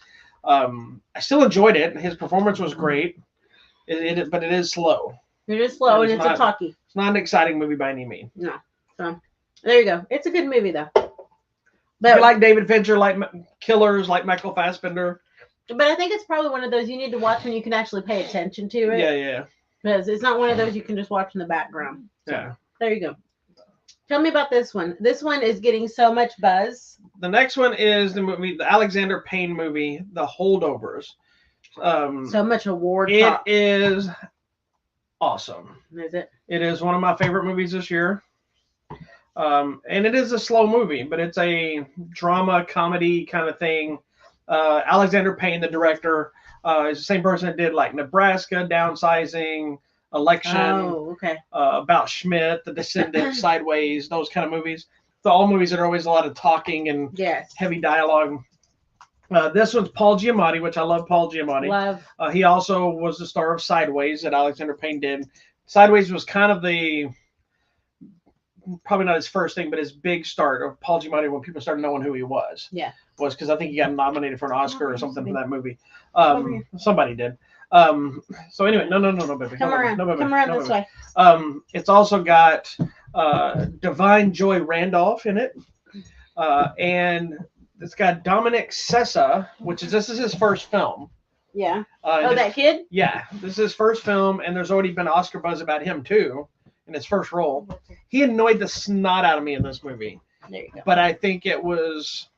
Speaker 1: I still enjoyed it. His performance was great. But it is slow.
Speaker 2: It is slow
Speaker 1: It is
Speaker 2: and it's
Speaker 1: not-
Speaker 2: a talkie.
Speaker 1: It's not an exciting movie by any means.
Speaker 2: No. So there you go. It's a good movie though.
Speaker 1: If
Speaker 2: But
Speaker 1: you like David Fincher, like killers, like Michael Fassbender.
Speaker 2: but I think it's probably one of those you need to watch when you can actually pay attention to it.
Speaker 1: Yeah.
Speaker 2: Because it's not one of those you can just watch in the background. So,
Speaker 1: Yeah.
Speaker 2: there you go. Tell me about this one. This one is getting so much buzz.
Speaker 1: The next one is the movie, the Alexander Payne movie, The Holdovers.
Speaker 2: So much award
Speaker 1: It
Speaker 2: talk.
Speaker 1: is awesome.
Speaker 2: Is it?
Speaker 1: It is one of my favorite movies this year. And it is a slow movie, but it's a drama comedy kind of thing. Alexander Payne, the director, is the same person that did like Nebraska, Downsizing, Election,
Speaker 2: Oh, okay.
Speaker 1: About Schmidt, The Descendant, Sideways, those kind of movies. So all movies that are always a lot of talking and
Speaker 2: Yes.
Speaker 1: heavy dialogue. This one's Paul Giamatti, which I love Paul Giamatti.
Speaker 2: Love.
Speaker 1: He also was the star of Sideways that Alexander Payne did. Sideways was kind of probably not his first thing, but his big start of Paul Giamatti when people started knowing who he was.
Speaker 2: Yeah.
Speaker 1: Was because I think he got nominated for an Oscar or something for that movie.
Speaker 2: Over here.
Speaker 1: Somebody did. So anyway, no, baby.
Speaker 2: Come around.
Speaker 1: No, baby.
Speaker 2: Come around
Speaker 1: No,
Speaker 2: this
Speaker 1: baby.
Speaker 2: way.
Speaker 1: It's also got Divine Joy Randolph in it. And it's got Dominic Sessa, this is his first film.
Speaker 2: Yeah.
Speaker 1: And
Speaker 2: That kid?
Speaker 1: yeah, this is his first film, and there's already been Oscar buzz about him too, in his first role. He annoyed the snot out of me in this movie,
Speaker 2: There you go.
Speaker 1: but I think it was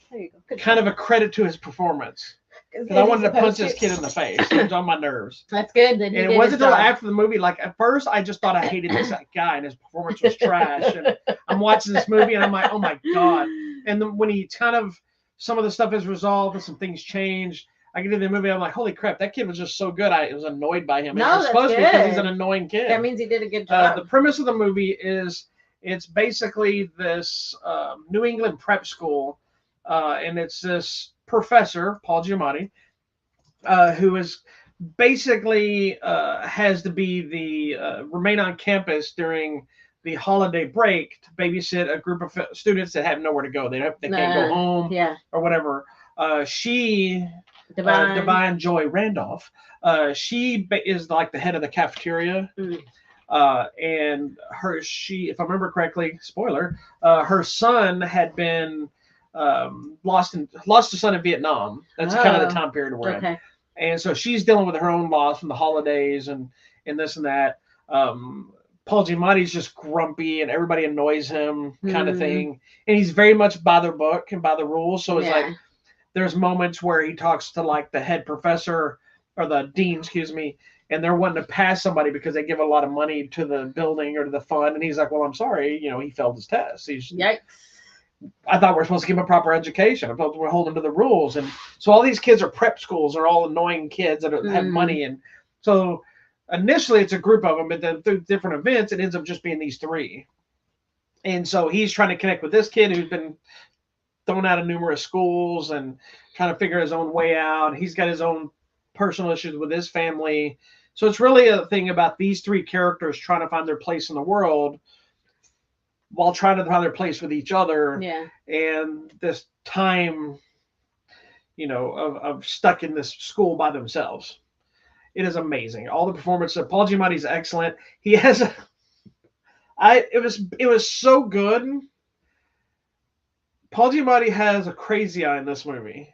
Speaker 2: There you go. Good
Speaker 1: kind
Speaker 2: job.
Speaker 1: of a credit to his performance.
Speaker 2: Is
Speaker 1: Because I
Speaker 2: he
Speaker 1: wanted to punch
Speaker 2: supposed
Speaker 1: this kid in the face. It was on my nerves.
Speaker 2: That's good. Then
Speaker 1: And
Speaker 2: he
Speaker 1: it
Speaker 2: did
Speaker 1: wasn't
Speaker 2: his
Speaker 1: until
Speaker 2: job.
Speaker 1: after the movie, like at first I just thought I hated this guy and his performance was trash. And I'm watching this movie and I'm like, oh my God. And then when he some of the stuff is resolved and some things changed, I get into the movie, I'm like, holy crap, that kid was just so good. I was annoyed by him.
Speaker 2: No,
Speaker 1: And it was
Speaker 2: that's
Speaker 1: supposed to be because he's
Speaker 2: good.
Speaker 1: an annoying kid.
Speaker 2: That means he did a good job.
Speaker 1: The premise of the movie is it's basically this New England prep school, and it's this professor, Paul Giamatti, who is basically has to be the remain on campus during the holiday break to babysit a group of students that have nowhere to go. They can't go home
Speaker 2: Yeah.
Speaker 1: or whatever. She
Speaker 2: Divine.
Speaker 1: Divine Joy Randolph. She is like the head of the cafeteria.
Speaker 2: Mm.
Speaker 1: And if I remember correctly, spoiler, her son had been lost a son in Vietnam. That's kind of the time period we're in.
Speaker 2: Okay.
Speaker 1: And so she's dealing with her own loss from the holidays and this and that. Paul Giamatti's just grumpy and everybody annoys him kind of thing. And he's very much by the book and by the rules. So it's like there's moments where he talks to like the head professor or the dean, excuse me, and they're wanting to pass somebody because they give a lot of money to the building or to the fund. And he's like, well, I'm sorry, he failed his test.
Speaker 2: Yikes.
Speaker 1: I thought we're supposed to give him a proper education. I thought we're holding to the rules. And so all these kids are prep schools. They're all annoying kids that have money. And so initially it's a group of them, but then through different events, it ends up just being these three. And so he's trying to connect with this kid who's been thrown out of numerous schools and trying to figure his own way out. He's got his own personal issues with his family. So it's really a thing about these three characters trying to find their place in the world while trying to find their place with each other.
Speaker 2: Yeah.
Speaker 1: And this time, of stuck in this school by themselves. It is amazing. All the performances. Paul Giamatti's excellent. He has it was so good. Paul Giamatti has a crazy eye in this movie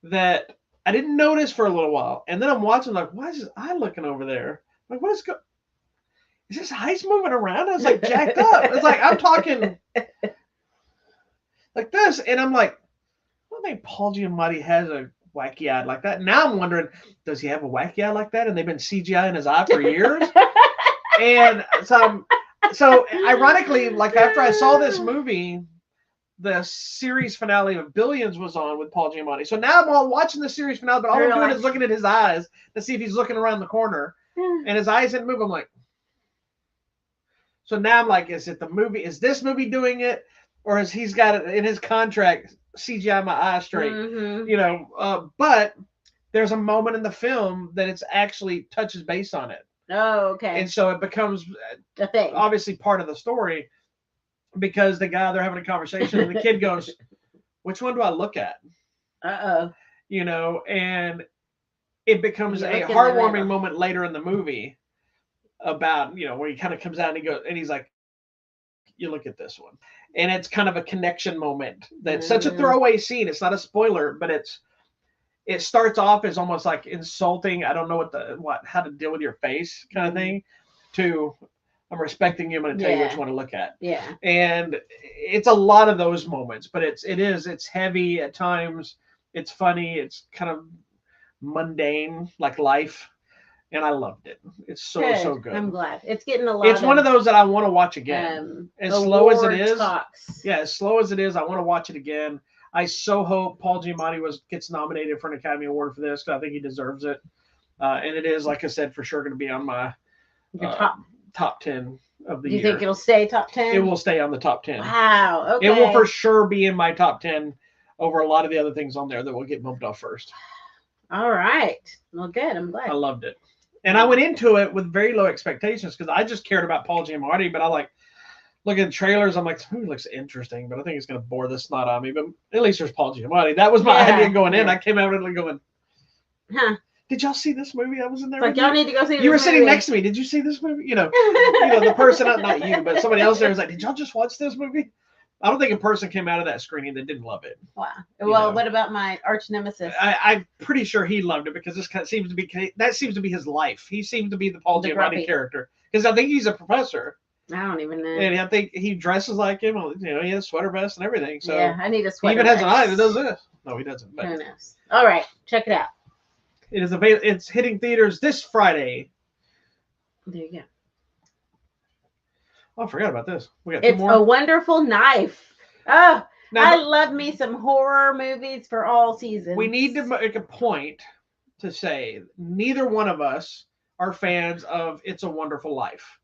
Speaker 1: that I didn't notice for a little while. And then I'm watching like, why is his eye looking over there? Like, what is is his eyes moving around? I was like jacked up. It's like I'm talking like this, and I'm like, I don't think Paul Giamatti has a wacky eye like that. Now I'm wondering, does he have a wacky eye like that? And they've been CGI in his eye for years. And so ironically, like after I saw this movie, the series finale of Billions was on with Paul Giamatti. So now I'm all watching the series finale, but all I'm doing is looking at his eyes to see if he's looking around the corner, and his eyes didn't move. I'm like, so now I'm like, is it the movie? Is this movie doing it, or is he's got it in his contract? CGI my eye straight, but there's a moment in the film that it's actually touches base on it.
Speaker 2: Oh, okay.
Speaker 1: And so it becomes
Speaker 2: a thing,
Speaker 1: obviously part of the story, because they're having a conversation and the kid goes, which one do I look at? and it becomes
Speaker 2: You
Speaker 1: a
Speaker 2: look in the
Speaker 1: heartwarming
Speaker 2: middle.
Speaker 1: moment later in the movie about, where he kind of comes out and he goes, and he's like, you look at this one. And it's kind of a connection moment. That's such a throwaway scene. It's not a spoiler, but it starts off as almost like insulting. I don't know how to deal with your face kind of thing, to I'm respecting you. I'm going to tell you what you want to look at.
Speaker 2: Yeah.
Speaker 1: And it's a lot of those moments, but it's heavy at times. It's funny. It's kind of mundane, like life. And I loved it. It's so good.
Speaker 2: I'm glad. It's getting a lot.
Speaker 1: It's one of those that I want to watch again. As slow as it is. Yeah, as slow as it is, I want to watch it again. I so hope Paul Giamatti gets nominated for an Academy Award for this, because I think he deserves it. And it is, like I said, for sure going to be on my top 10 of the year.
Speaker 2: Do you think it'll stay top 10?
Speaker 1: It will stay on the top 10.
Speaker 2: Wow. Okay.
Speaker 1: It will for sure be in my top 10 over a lot of the other things on there that will get bumped off first.
Speaker 2: All right. Well, good. I'm glad.
Speaker 1: I loved it. And I went into it with very low expectations because I just cared about Paul Giamatti, but I look at the trailers. I'm like, this movie looks interesting, but I think it's going to bore the snot out of me. But at least there's Paul Giamatti. That was my idea going in. I came out of it going, did y'all see this movie? I was in there.
Speaker 2: Like, y'all need to go see this movie.
Speaker 1: You were sitting next to me. Did you see this movie? The person, not you, but somebody else there was like, did y'all just watch this movie? I don't think a person came out of that screening that didn't love it.
Speaker 2: Wow. Well, what about my arch nemesis?
Speaker 1: I'm pretty sure he loved it because this seems to be his life. He seems to be the Paul Giamatti character because I think he's a professor.
Speaker 2: I don't even know.
Speaker 1: And I think he dresses like him. He has a sweater vest and everything. So
Speaker 2: yeah, I need a sweater.
Speaker 1: He even has an eye that does this. No, he doesn't. But
Speaker 2: who knows? All right, check it out.
Speaker 1: It is It's hitting theaters this Friday.
Speaker 2: There you go.
Speaker 1: Oh, I forgot about this. We got
Speaker 2: It's
Speaker 1: two more.
Speaker 2: A Wonderful Knife. Oh, I love me some horror movies for all seasons.
Speaker 1: We need to make a point to say neither one of us are fans of It's a Wonderful Life.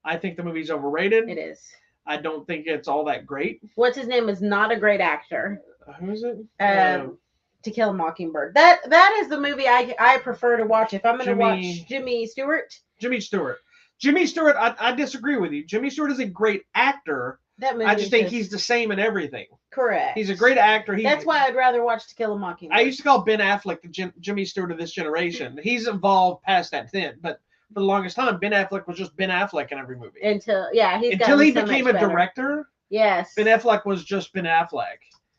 Speaker 1: I think the movie's overrated.
Speaker 2: It is.
Speaker 1: I don't think it's all that great.
Speaker 2: What's his name is not a great actor.
Speaker 1: Who is it?
Speaker 2: To Kill a Mockingbird. That is the movie I prefer to watch. If I'm going to watch Jimmy Stewart.
Speaker 1: Jimmy Stewart, I disagree with you. Jimmy Stewart is a great actor.
Speaker 2: That movie
Speaker 1: I just think he's the same in everything.
Speaker 2: Correct.
Speaker 1: He's a great actor.
Speaker 2: That's why I'd rather watch To Kill a Mockingbird.
Speaker 1: I used to call Ben Affleck the Jimmy Stewart of this generation. He's evolved past that then, but for the longest time, Ben Affleck was just Ben Affleck in every movie.
Speaker 2: Until
Speaker 1: he became a director.
Speaker 2: Yes.
Speaker 1: Ben Affleck was just Ben Affleck.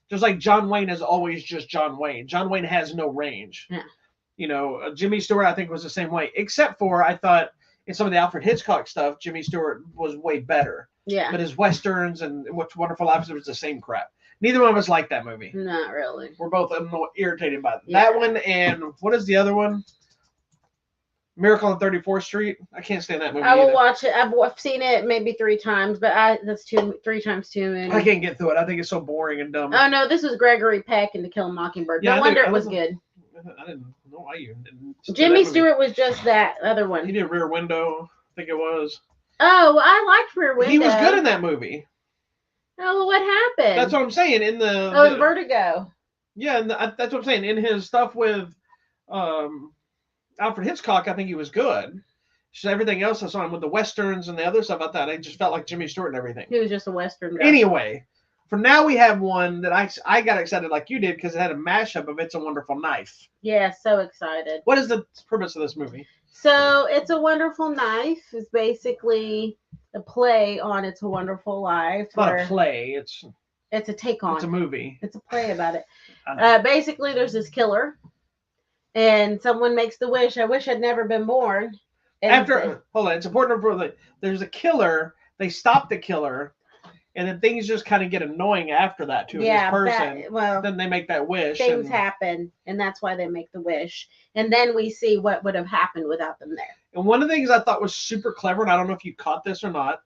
Speaker 1: Just like John Wayne is always just John Wayne. John Wayne has no range.
Speaker 2: Yeah.
Speaker 1: Jimmy Stewart, I think, was the same way. Except for, I thought, in some of the Alfred Hitchcock stuff, Jimmy Stewart was way better.
Speaker 2: Yeah.
Speaker 1: But his Westerns and What's Wonderful Life was the same crap. Neither one of us liked that movie.
Speaker 2: Not really.
Speaker 1: We're both irritated by that one. And what is the other one? Miracle on 34th Street. I can't stand that movie.
Speaker 2: I will watch it. I've seen it maybe 3 times, but that's 3 times too many.
Speaker 1: I can't get through it. I think it's so boring and dumb.
Speaker 2: Oh no, this was Gregory Peck in To Kill a Mockingbird. No wonder it was good.
Speaker 1: I didn't know why you didn't.
Speaker 2: Jimmy Stewart was just that other one.
Speaker 1: He did Rear Window, I think it was.
Speaker 2: Oh, well, I liked Rear Window.
Speaker 1: He was good in that movie.
Speaker 2: Oh, well, what happened?
Speaker 1: That's what I'm saying. In
Speaker 2: Vertigo.
Speaker 1: Yeah, that's what I'm saying. In his stuff with Alfred Hitchcock, I think he was good. So everything else I saw him with the Westerns and the other stuff, I thought I just felt like Jimmy Stewart and everything.
Speaker 2: He was just a Western guy.
Speaker 1: Anyway, for now we have one that I got excited like you did because it had a mashup of It's a Wonderful Knife.
Speaker 2: Yeah, so excited.
Speaker 1: What is the premise of this movie?
Speaker 2: So It's a Wonderful Knife is basically a play on It's a Wonderful Life.
Speaker 1: It's not a play. It's
Speaker 2: a take on.
Speaker 1: It's a movie.
Speaker 2: It's a play about it. Basically, there's this killer, and someone makes the wish. I wish I'd never been born.
Speaker 1: Hold on, it's important for there's a killer. They stop the killer, and then things just kind of get annoying after that to this person. Then they make that wish.
Speaker 2: Things happen, and that's why they make the wish. And then we see what would have happened without them there.
Speaker 1: And one of the things I thought was super clever, and I don't know if you caught this or not.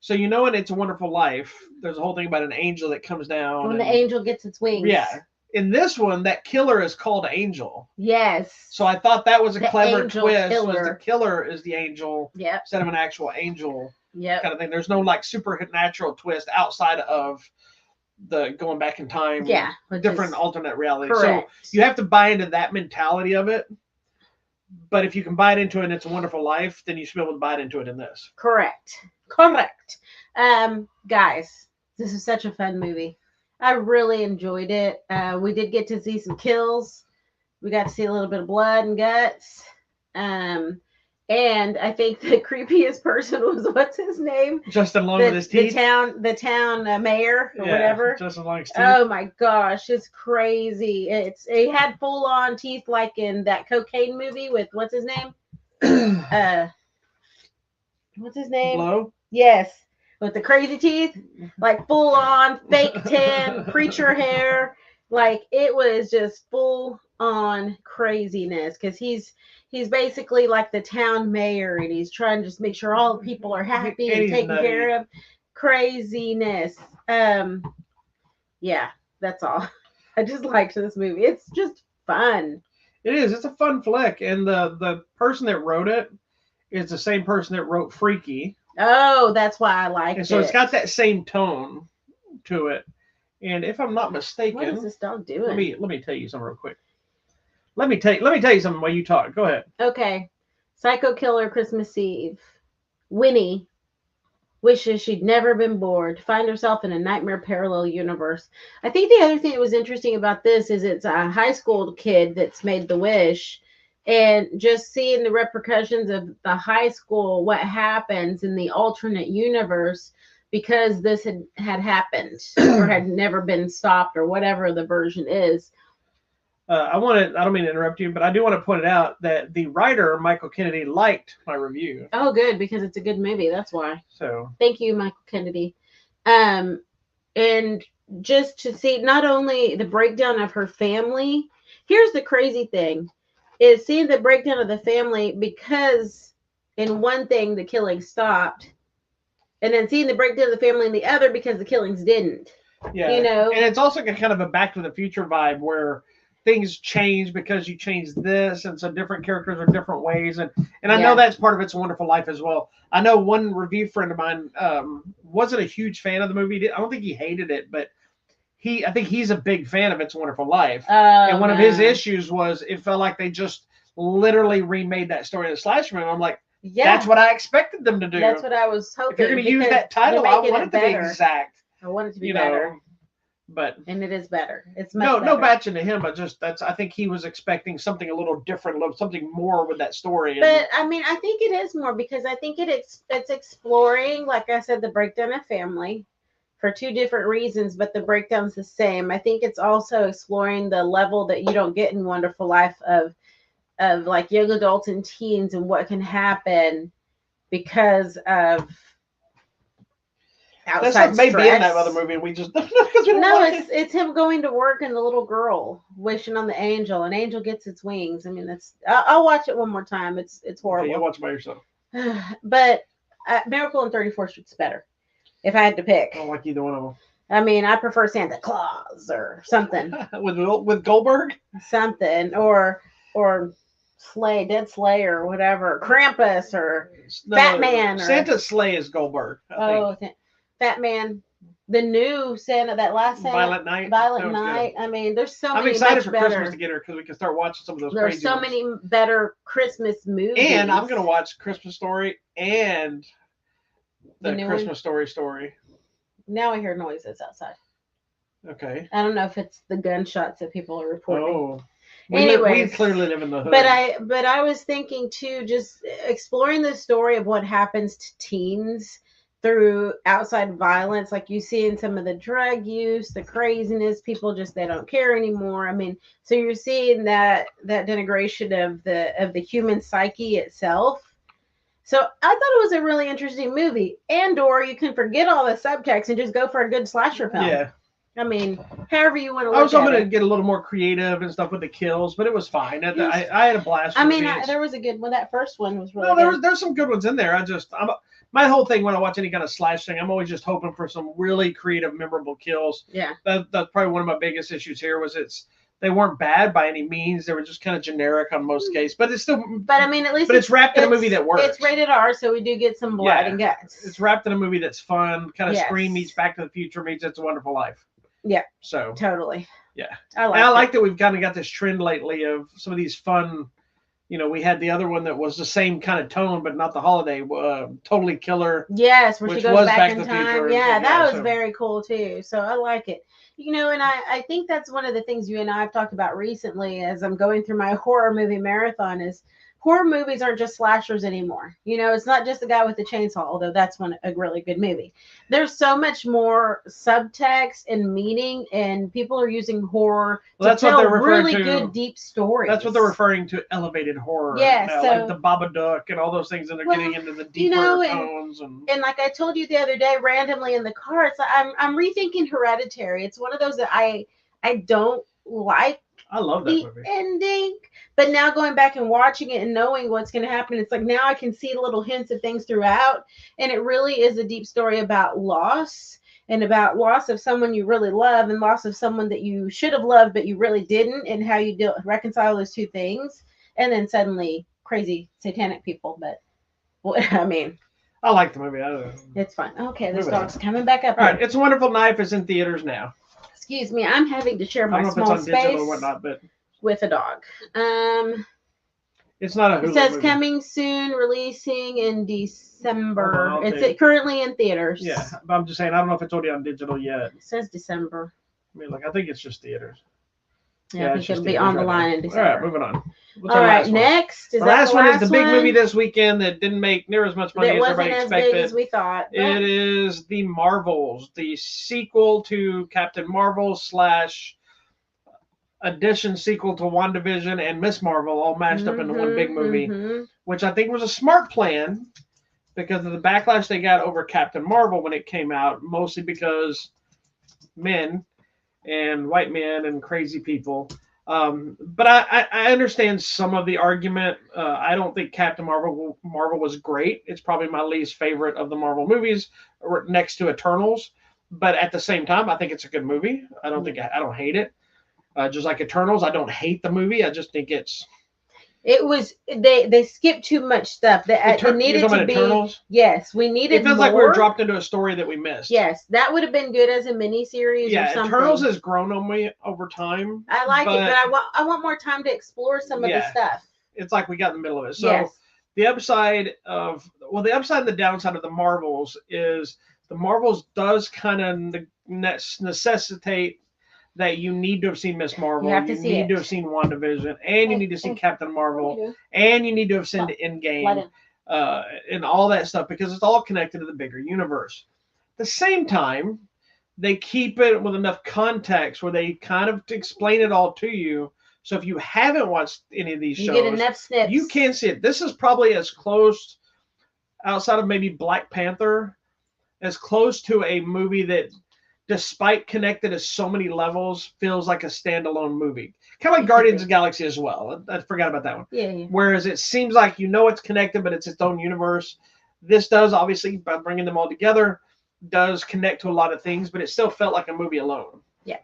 Speaker 1: So in It's a Wonderful Life, there's a whole thing about an angel that comes down.
Speaker 2: When the angel gets its wings.
Speaker 1: Yeah. In this one, that killer is called Angel.
Speaker 2: Yes.
Speaker 1: So I thought that was a clever twist.
Speaker 2: Killer.
Speaker 1: Was the killer is the angel instead of an actual angel kind of thing. There's no supernatural twist outside of the going back in time.
Speaker 2: Yeah.
Speaker 1: Different alternate reality.
Speaker 2: Correct.
Speaker 1: So you have to buy into that mentality of it. But if you can buy it into it and It's a Wonderful Life, then you should be able to buy it into it in this.
Speaker 2: Correct. Guys, this is such a fun movie. I really enjoyed it. We did get to see some kills. We got to see a little bit of blood and guts. And I think the creepiest person was, what's his name?
Speaker 1: Justin Long with his teeth.
Speaker 2: The town mayor or whatever.
Speaker 1: Justin Long's teeth.
Speaker 2: Oh my gosh, it's crazy. He had full on teeth like in that cocaine movie with what's his name? What's his name?
Speaker 1: Blow?
Speaker 2: Yes. With the crazy teeth, like full on fake tan, preacher hair. Like it was just full on craziness because he's basically like the town mayor and he's trying to just make sure all the people are happy and taken care of. Craziness. Yeah, that's all. I just liked this movie. It's just fun.
Speaker 1: It is. It's a fun flick, and the person that wrote it is the same person that wrote Freaky.
Speaker 2: Oh, that's why I liked it.
Speaker 1: And so it's got that same tone to it. And if I'm not mistaken,
Speaker 2: what is this dog doing?
Speaker 1: Let me tell you something real quick. Let me tell you something while you talk. Go ahead.
Speaker 2: Okay. Psycho killer Christmas Eve. Winnie wishes she'd never been bored, find herself in a nightmare parallel universe. I think the other thing that was interesting about this is it's a high school kid that's made the wish, and just seeing the repercussions of the high school, what happens in the alternate universe because this had happened or had never been stopped or whatever the version is.
Speaker 1: I don't mean to interrupt you, but I do want to point it out that the writer, Michael Kennedy, liked my review.
Speaker 2: Oh, good, because it's a good movie. That's why.
Speaker 1: So
Speaker 2: thank you, Michael Kennedy. And just to see not only the breakdown of her family, here's the crazy thing, is seeing the breakdown of the family because in one thing the killing stopped, and then seeing the breakdown of the family in the other because the killings didn't.
Speaker 1: Yeah.
Speaker 2: You know?
Speaker 1: And it's also kind of a Back to the Future vibe where things change because you change this, and so different characters are different ways, and I know that's part of It's a Wonderful Life as well. I know one review friend of mine wasn't a huge fan of the movie. I don't think he hated it, but I think he's a big fan of It's a Wonderful Life. And one of his issues was it felt like they just literally remade that story in a slasher movie. I'm like, that's what I expected them to do.
Speaker 2: That's what I was hoping.
Speaker 1: If you're going to use that title, I want it to be exact.
Speaker 2: I want it to be better. And it is better. It's much better.
Speaker 1: No batching to him, but just I think he was expecting something a little different, something more with that story.
Speaker 2: But I mean, I think it is more because I think it's exploring, like I said, the breakdown of family for two different reasons, but the breakdown's the same. I think it's also exploring the level that you don't get in Wonderful Life of like young adults and teens and what can happen because of outside
Speaker 1: stress. Maybe in that other movie we just
Speaker 2: it's him going to work and the little girl wishing on the angel, and angel gets its wings. I mean, I'll watch it one more time. It's horrible.
Speaker 1: Okay, you'll watch it by yourself.
Speaker 2: But Miracle on 34th Street's better if I had to pick.
Speaker 1: I don't like either one of them.
Speaker 2: I mean, I prefer Santa Claus or something
Speaker 1: with Goldberg,
Speaker 2: something or Dead Slayer or whatever, Krampus or Batman.
Speaker 1: Santa Slay is Goldberg.
Speaker 2: Fat Man, the new Santa, that last Santa,
Speaker 1: Violent Night.
Speaker 2: Good. I mean, there's so many.
Speaker 1: I'm excited for
Speaker 2: better.
Speaker 1: Christmas to get her because we can start watching some of those.
Speaker 2: There's so many better Christmas movies.
Speaker 1: And I'm gonna watch Christmas Story and the Christmas Story.
Speaker 2: Now I hear noises outside.
Speaker 1: Okay.
Speaker 2: I don't know if it's the gunshots that people are reporting.
Speaker 1: Oh.
Speaker 2: Anyways,
Speaker 1: we clearly live in the hood.
Speaker 2: But I was thinking too, just exploring the story of what happens to teens through outside violence, like you see in some of the drug use, the craziness, people just they don't care anymore. I mean, so you're seeing that denigration of the human psyche itself. So I thought it was a really interesting movie. Or you can forget all the subtext and just go for a good slasher film.
Speaker 1: Yeah.
Speaker 2: I mean, however you want to look at it.
Speaker 1: I was hoping to get a little more creative and stuff with the kills, but it was fine. I had a blast.
Speaker 2: I mean, there was a good one. That first one was really good.
Speaker 1: There's some good ones in there. My whole thing when I watch any kind of slash thing, I'm always just hoping for some really creative, memorable kills.
Speaker 2: Yeah.
Speaker 1: That's probably one of my biggest issues here was they weren't bad by any means. They were just kind of generic on most cases, but it's still.
Speaker 2: But I mean, at least
Speaker 1: it's wrapped in a movie that works.
Speaker 2: It's rated R, so we do get some blood and guts.
Speaker 1: It's wrapped in a movie that's fun. Kind of Scream meets Back to the Future meets It's a Wonderful Life.
Speaker 2: Yeah.
Speaker 1: So
Speaker 2: totally.
Speaker 1: Yeah.
Speaker 2: I like
Speaker 1: that we've kind of got this trend lately of some of these fun we had the other one that was the same kind of tone, but not the holiday. Totally Killer.
Speaker 2: Yes, where she
Speaker 1: Which
Speaker 2: goes
Speaker 1: was
Speaker 2: back
Speaker 1: Back
Speaker 2: in
Speaker 1: to the
Speaker 2: time.
Speaker 1: Future,
Speaker 2: Yeah,
Speaker 1: and
Speaker 2: that was
Speaker 1: so-
Speaker 2: very cool too. So I like it. And I think that's one of the things you and I have talked about recently as I'm going through my horror movie marathon is horror movies aren't just slashers anymore. It's not just the guy with the chainsaw, although that's a really good movie. There's so much more subtext and meaning, and people are using horror
Speaker 1: Well,
Speaker 2: to
Speaker 1: that's what
Speaker 2: tell
Speaker 1: they're referring
Speaker 2: really
Speaker 1: to.
Speaker 2: good, deep stories.
Speaker 1: That's what they're referring to, elevated horror.
Speaker 2: Yeah,
Speaker 1: now,
Speaker 2: so-
Speaker 1: like the Babadook and all those things that are getting into the deeper tones.
Speaker 2: And like I told you the other day, randomly in the car, I'm rethinking Hereditary. It's one of those that I don't like
Speaker 1: I love that
Speaker 2: the
Speaker 1: movie.
Speaker 2: ending, but now going back and watching it and knowing what's going to happen, it's like now I can see little hints of things throughout, and it really is a deep story about loss and about loss of someone you really love and loss of someone that you should have loved but you really didn't, and how you reconcile those two things, and then suddenly crazy satanic people. But I mean,
Speaker 1: I like the movie. I don't know.
Speaker 2: it's fun. Okay, this
Speaker 1: Moving
Speaker 2: dog's coming back up.
Speaker 1: All right,
Speaker 2: here.
Speaker 1: It's a Wonderful Knife is in theaters now.
Speaker 2: Excuse me, I'm having to share
Speaker 1: I
Speaker 2: my
Speaker 1: don't know if it's
Speaker 2: small
Speaker 1: on digital or
Speaker 2: space
Speaker 1: whatnot, but
Speaker 2: with a dog.
Speaker 1: it's not a Hulu
Speaker 2: It says
Speaker 1: movie.
Speaker 2: coming soon, releasing in December.
Speaker 1: Hold on, I'll
Speaker 2: It's
Speaker 1: take-
Speaker 2: currently in theaters.
Speaker 1: Yeah, but I'm just saying, I don't know if it's already on digital yet.
Speaker 2: It says December.
Speaker 1: I mean, I think it's just theaters.
Speaker 2: Yeah, I think
Speaker 1: it's just
Speaker 2: it'll be
Speaker 1: theaters
Speaker 2: on the
Speaker 1: right
Speaker 2: line
Speaker 1: now.
Speaker 2: in December.
Speaker 1: All right, moving on. What's
Speaker 2: All
Speaker 1: our
Speaker 2: right,
Speaker 1: last one?
Speaker 2: next is
Speaker 1: The
Speaker 2: that
Speaker 1: last
Speaker 2: the
Speaker 1: one
Speaker 2: last
Speaker 1: is the big
Speaker 2: one?
Speaker 1: movie this weekend that didn't make near as much money
Speaker 2: That
Speaker 1: as
Speaker 2: wasn't
Speaker 1: everybody
Speaker 2: as
Speaker 1: expected.
Speaker 2: big as we thought. But
Speaker 1: It is The Marvels, the sequel to Captain Marvel / addition sequel to WandaVision and Miss Marvel, all mashed up into one big movie,
Speaker 2: mhm.
Speaker 1: which I think was a smart plan because of the backlash they got over Captain Marvel when it came out, mostly because men and white men and crazy people. But I understand some of the argument. I don't think Captain Marvel was great. It's probably my least favorite of the Marvel movies, next to Eternals. But at the same time, I think it's a good movie. I don't hate it. Just like Eternals, I don't hate the movie. I just think it's.
Speaker 2: It was they skipped too much stuff. That it needed
Speaker 1: You're talking
Speaker 2: to
Speaker 1: about
Speaker 2: be.
Speaker 1: Eternals?
Speaker 2: Yes, we needed.
Speaker 1: It feels
Speaker 2: more.
Speaker 1: like we were dropped into a story that we missed.
Speaker 2: Yes, that would have been good as a miniseries or something.
Speaker 1: Eternals has grown on me over time.
Speaker 2: I like it, but I want more time to explore some of the stuff.
Speaker 1: It's like we got in the middle of it. So
Speaker 2: Yes.
Speaker 1: the upside and the downside of the Marvels is the Marvels does kind of necessitate that you need to have seen Miss Marvel,
Speaker 2: You have to see
Speaker 1: need
Speaker 2: it.
Speaker 1: to have seen WandaVision, and you need to see Captain Marvel, and you need to have seen the Endgame, and all that stuff, because it's all connected to the bigger universe. At the same time, they keep it with enough context where they kind of explain it all to you. So if you haven't watched any of these
Speaker 2: You
Speaker 1: shows,
Speaker 2: get enough snips.
Speaker 1: you can see it. This is probably as close, outside of maybe Black Panther, as close to a movie that, despite connected at so many levels, feels like a standalone movie. Kind of like Guardians of the Galaxy as well. I forgot about that one.
Speaker 2: Yeah.
Speaker 1: Whereas it seems like it's connected, but it's its own universe. This does, obviously, by bringing them all together, does connect to a lot of things, but it still felt like a movie alone.
Speaker 2: Yeah.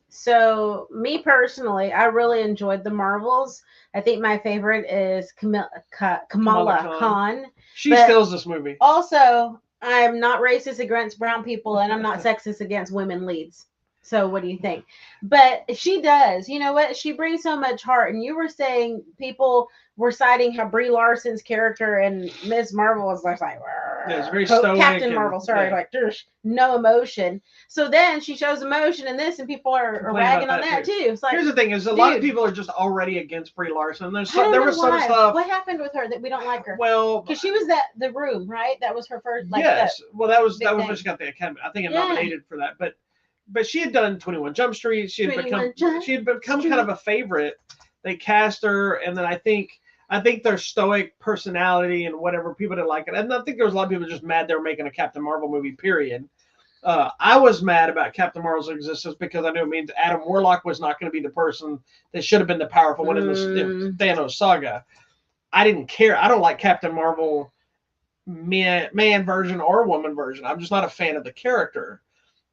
Speaker 2: So me personally, I really enjoyed the Marvels. I think my favorite is Kamala Khan.
Speaker 1: She steals this movie.
Speaker 2: Also, I'm not racist against brown people, and I'm not sexist against women leads. So what do you think? But she does. You know what? She brings so much heart. And you were saying people were citing how Brie Larson's character and Ms. Marvel was like,
Speaker 1: it's very stoic.
Speaker 2: Captain Marvel, sorry, like there's no emotion. So then she shows emotion in this, and people are ragging on that too. It's like,
Speaker 1: here's the thing: is a lot of people are just already against Brie Larson. There was some stuff.
Speaker 2: What happened with her that we don't like her?
Speaker 1: Well,
Speaker 2: because she was the Room, right? That was her first.
Speaker 1: Yes. Well, that was
Speaker 2: thing.
Speaker 1: when she got the Academy. I think nominated for that, but she had done 21 Jump Street. She had become kind of a favorite. They cast her, and then I think their stoic personality and whatever, people didn't like it. And I think there was a lot of people just mad they were making a Captain Marvel movie, period. I was mad about Captain Marvel's existence because I knew it means Adam Warlock was not going to be the person that should have been the powerful one in the Thanos saga. I didn't care. I don't like Captain Marvel man version or woman version. I'm just not a fan of the character.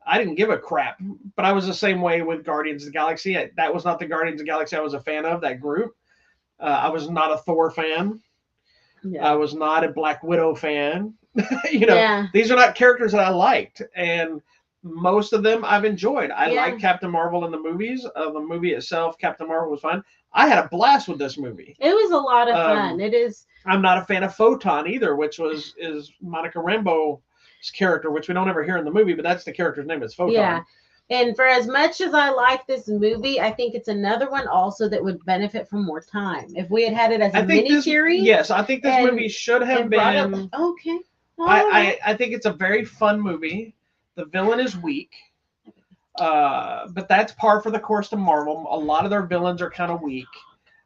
Speaker 1: I didn't give a crap, but I was the same way with Guardians of the Galaxy. That was not the Guardians of the Galaxy I was a fan of, that group. I was not a Thor fan. Yeah. I was not a Black Widow fan. These are not characters that I liked. And most of them I've enjoyed. I
Speaker 2: Yeah.
Speaker 1: like Captain Marvel in the movies. The movie itself, Captain Marvel, was fun. I had a blast with this movie.
Speaker 2: It was a lot of fun.
Speaker 1: Um,
Speaker 2: It is.
Speaker 1: I'm not a fan of Photon either, which is Monica Rambeau's character, which we don't ever hear in the movie, but that's the character's name. It's Photon.
Speaker 2: Yeah. And for as much as I like this movie, I think it's another one also that would benefit from more time. If we had had it as a miniseries.
Speaker 1: Yes, I think this
Speaker 2: and-
Speaker 1: movie should have
Speaker 2: and brought
Speaker 1: been.
Speaker 2: it- okay. All right.
Speaker 1: I think it's a very fun movie. The villain is weak. But that's par for the course to Marvel. A lot of their villains are kind of weak.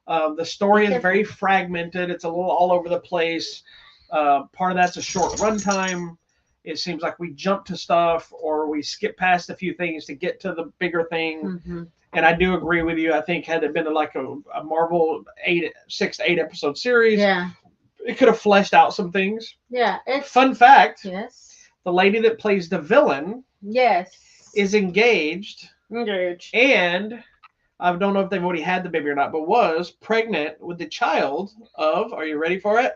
Speaker 1: The story is very fragmented. It's a little all over the place. Part of that's a short runtime. It seems like we jump to stuff or we skip past a few things to get to the bigger thing.
Speaker 2: Mm-hmm.
Speaker 1: And I do agree with you. I think had it been like a Marvel 6 to 8 episode series,
Speaker 2: Yeah.
Speaker 1: it could have fleshed out some things.
Speaker 2: Yeah. It's
Speaker 1: Fun fact:
Speaker 2: yes.
Speaker 1: the lady that plays the villain
Speaker 2: Yes.
Speaker 1: is engaged,
Speaker 2: Engaged.
Speaker 1: and I don't know if they've already had the baby or not, but was pregnant with the child of, are you ready for it?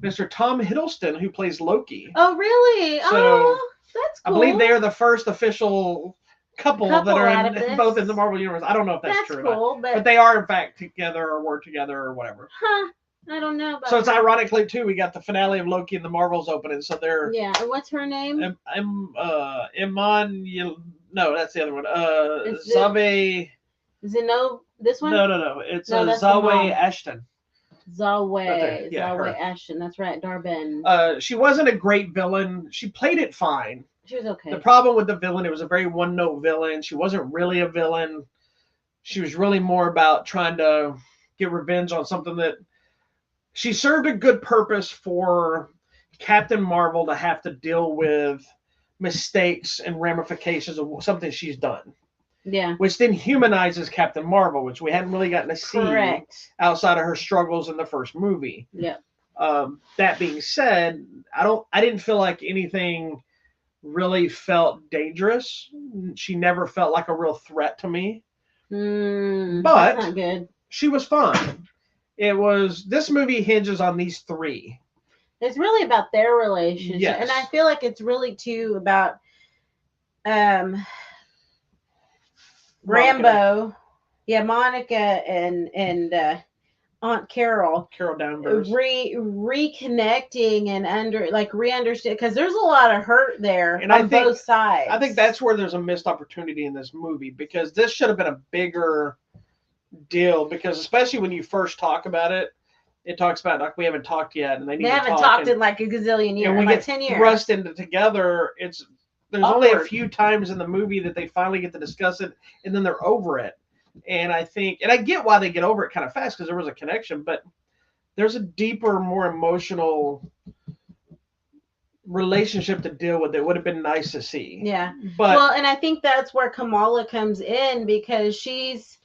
Speaker 1: Mr. Tom Hiddleston, who plays Loki.
Speaker 2: Oh, really?
Speaker 1: So,
Speaker 2: oh, that's
Speaker 1: I
Speaker 2: cool.
Speaker 1: believe they are the first official couple that are
Speaker 2: out of
Speaker 1: in,
Speaker 2: this.
Speaker 1: both in the Marvel Universe. I don't know if that's,
Speaker 2: That's
Speaker 1: true or not.
Speaker 2: cool,
Speaker 1: But they are, in fact, together or were together or whatever.
Speaker 2: Huh. I don't know about
Speaker 1: So it's
Speaker 2: that.
Speaker 1: ironically, too, we got the finale of Loki and the Marvels opening. So they're...
Speaker 2: Yeah, and what's her name?
Speaker 1: No, that's the other one.
Speaker 2: It's
Speaker 1: Zawe...
Speaker 2: Zeno, this one?
Speaker 1: No. It's
Speaker 2: No, that's the mom.
Speaker 1: Zawe Ashton.
Speaker 2: Zawe.
Speaker 1: there. Yeah,
Speaker 2: Zawe
Speaker 1: her.
Speaker 2: Ashton. That's right. Darben.
Speaker 1: She wasn't a great villain. She played it fine.
Speaker 2: She was okay.
Speaker 1: The problem with the villain, it was a very one-note villain. She wasn't really a villain. She was really more about trying to get revenge on something that... She served a good purpose for Captain Marvel to have to deal with mistakes and ramifications of something she's done.
Speaker 2: Yeah.
Speaker 1: Which then humanizes Captain Marvel, which we hadn't really gotten to see
Speaker 2: Correct.
Speaker 1: outside of her struggles in the first movie.
Speaker 2: Yeah.
Speaker 1: That being said, I didn't feel like anything really felt dangerous. She never felt like a real threat to me. But
Speaker 2: That's not good.
Speaker 1: she was fun. This movie hinges on these three.
Speaker 2: It's really about their relationship.
Speaker 1: Yes.
Speaker 2: And I feel like it's really too about Rambo. Yeah, Monica and Aunt Carol
Speaker 1: Danvers.
Speaker 2: reconnecting and re-understand, because there's a lot of hurt there
Speaker 1: And
Speaker 2: on both sides.
Speaker 1: I think that's where there's a missed opportunity in this movie, because this should have been a bigger deal, because especially when you first talk about it, it talks about like we haven't talked yet, and they
Speaker 2: haven't talked in like a gazillion years,
Speaker 1: and we
Speaker 2: like
Speaker 1: get
Speaker 2: 10 years.
Speaker 1: thrust into together. There's only a
Speaker 2: Awkward.
Speaker 1: few times in the movie that they finally get to discuss it, and then they're over it. And I get why they get over it kind of fast, because there was a connection, but there's a deeper, more emotional relationship to deal with. It would have been nice to see.
Speaker 2: Yeah.
Speaker 1: But
Speaker 2: Well, and I think that's where Kamala comes in, because she's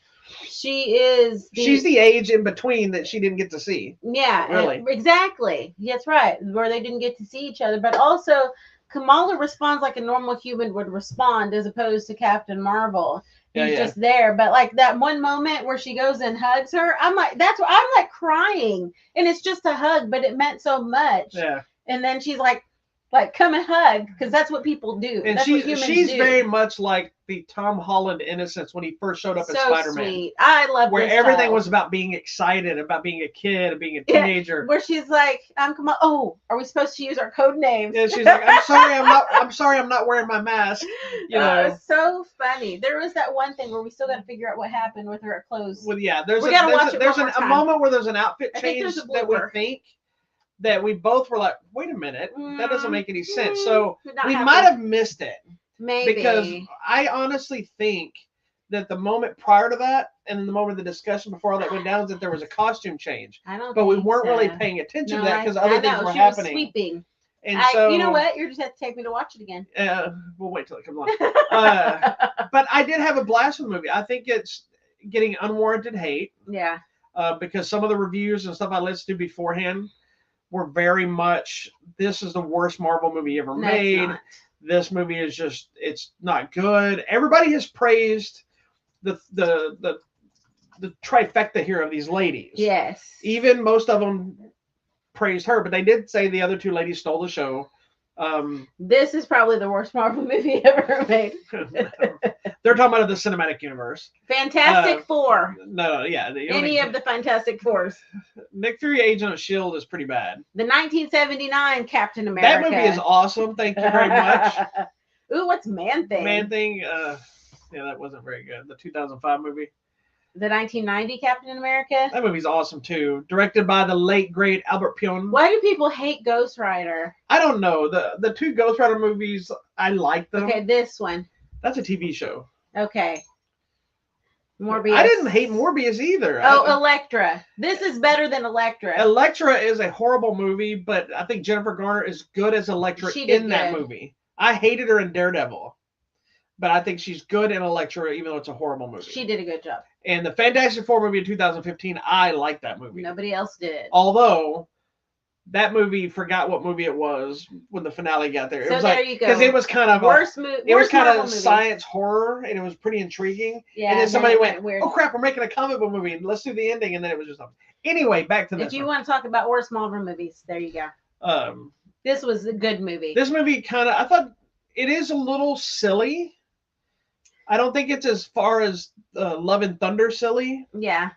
Speaker 1: the age in between that she didn't get to see.
Speaker 2: Yeah,
Speaker 1: Really.
Speaker 2: Exactly. That's right. Where they didn't get to see each other. But also, Kamala responds like a normal human would respond, as opposed to Captain Marvel. He's just there. But like that one moment where she goes and hugs her, I'm like crying. And it's just a hug, but it meant so much.
Speaker 1: Yeah.
Speaker 2: And then she's like, come and hug, because that's what people do.
Speaker 1: And
Speaker 2: that's what humans
Speaker 1: she's
Speaker 2: do.
Speaker 1: very much like the Tom Holland innocence when he first showed up in Spider-Man.
Speaker 2: Sweet. I love
Speaker 1: Where
Speaker 2: this
Speaker 1: everything
Speaker 2: style.
Speaker 1: was about being excited, about being a kid, being a teenager.
Speaker 2: Where she's like, I'm Kamala. Oh, are we supposed to use our code names?
Speaker 1: And she's like, I'm sorry I'm not wearing my mask. You know.
Speaker 2: It's so funny. There was that one thing where we still got to figure out what happened with her clothes.
Speaker 1: Well, yeah,
Speaker 2: We gotta watch it
Speaker 1: there's
Speaker 2: one more
Speaker 1: a
Speaker 2: time.
Speaker 1: moment where there's an outfit
Speaker 2: I think
Speaker 1: change
Speaker 2: there's a
Speaker 1: that we
Speaker 2: blooper.
Speaker 1: think that we both were like, wait a minute, that doesn't make any sense. So
Speaker 2: Not
Speaker 1: we
Speaker 2: happy.
Speaker 1: might have missed it.
Speaker 2: Maybe
Speaker 1: Because I honestly think that the moment prior to that, and then the moment of the discussion before all that went down, is that there was a costume change.
Speaker 2: I don't.
Speaker 1: But we
Speaker 2: think
Speaker 1: weren't
Speaker 2: so.
Speaker 1: really paying attention to
Speaker 2: No,
Speaker 1: that because
Speaker 2: I
Speaker 1: other things
Speaker 2: know.
Speaker 1: were
Speaker 2: She was
Speaker 1: happening.
Speaker 2: sweeping.
Speaker 1: And so,
Speaker 2: you know what? You're just have to take me to watch it again.
Speaker 1: We'll wait till it comes on. But I did have a blast with the movie. I think it's getting unwarranted hate
Speaker 2: Yeah.
Speaker 1: because some of the reviews and stuff I listened to beforehand were very much, this is the worst Marvel movie ever
Speaker 2: No, it's
Speaker 1: made.
Speaker 2: not.
Speaker 1: This movie is just, it's not good. Everybody has praised the trifecta here of these ladies.
Speaker 2: Yes.
Speaker 1: Even most of them praised her, but they did say the other two ladies stole the show.
Speaker 2: This is probably the worst Marvel movie ever made.
Speaker 1: They're talking about the cinematic universe.
Speaker 2: Fantastic Four.
Speaker 1: No, yeah.
Speaker 2: Any of the Fantastic Fours.
Speaker 1: Nick Fury, Agent of S.H.I.E.L.D. is pretty bad.
Speaker 2: The 1979 Captain America.
Speaker 1: That movie is awesome. Thank you very much.
Speaker 2: Ooh, what's Man Thing?
Speaker 1: Man Thing, yeah, that wasn't very good. The 2005 movie.
Speaker 2: The 1990 Captain America?
Speaker 1: That movie's awesome, too. Directed by the late, great Albert Pyun.
Speaker 2: Why do people hate Ghost Rider?
Speaker 1: I don't know. The two Ghost Rider movies, I like them.
Speaker 2: Okay, this one.
Speaker 1: That's a TV show.
Speaker 2: Okay. Morbius.
Speaker 1: I didn't hate Morbius either.
Speaker 2: Oh, Elektra. This is better than Elektra.
Speaker 1: Elektra is a horrible movie, but I think Jennifer Garner is good as Elektra in that movie. I hated her in Daredevil, but I think she's good in Elektra, even though it's a horrible movie.
Speaker 2: She did a good job.
Speaker 1: And the Fantastic Four movie in 2015, I liked that movie.
Speaker 2: Nobody else did.
Speaker 1: Although, that movie forgot what movie it was when the finale got there. It
Speaker 2: so
Speaker 1: was
Speaker 2: there
Speaker 1: like,
Speaker 2: you go.
Speaker 1: Because it was kind of
Speaker 2: worst movie.
Speaker 1: It was kind of science horror, and it was pretty intriguing.
Speaker 2: Yeah.
Speaker 1: And then somebody went,
Speaker 2: weird.
Speaker 1: "Oh crap, we're making a comic book movie. Let's do the ending." And then it was just anyway. Back to this.
Speaker 2: If you want to talk about worst Marvel movies, there you
Speaker 1: go.
Speaker 2: This was a good movie.
Speaker 1: This movie I thought it is a little silly. I don't think it's as far as Love and Thunder silly.
Speaker 2: Yeah.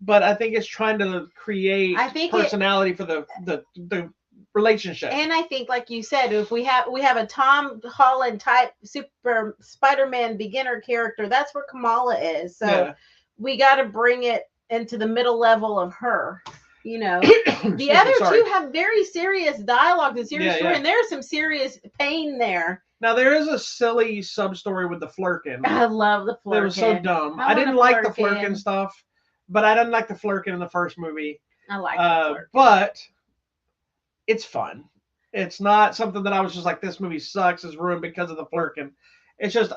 Speaker 1: But I think it's trying to create personality for the relationship.
Speaker 2: And I think, like you said, if we have a Tom Holland type super Spider-Man beginner character, that's where Kamala is. So we got to bring it into the middle level of her. You know, the other two have very serious dialogue and serious story, and there's some serious pain there.
Speaker 1: Now, there is a silly sub-story with the Flurkin.
Speaker 2: I love the Flurkin.
Speaker 1: It was so dumb. I didn't like the Flurkin stuff, but I didn't like the Flurkin in the first movie.
Speaker 2: I like the Flurkin.
Speaker 1: But it's fun. It's not something that I was just like, this movie sucks, it's ruined because of the Flurkin. It's just,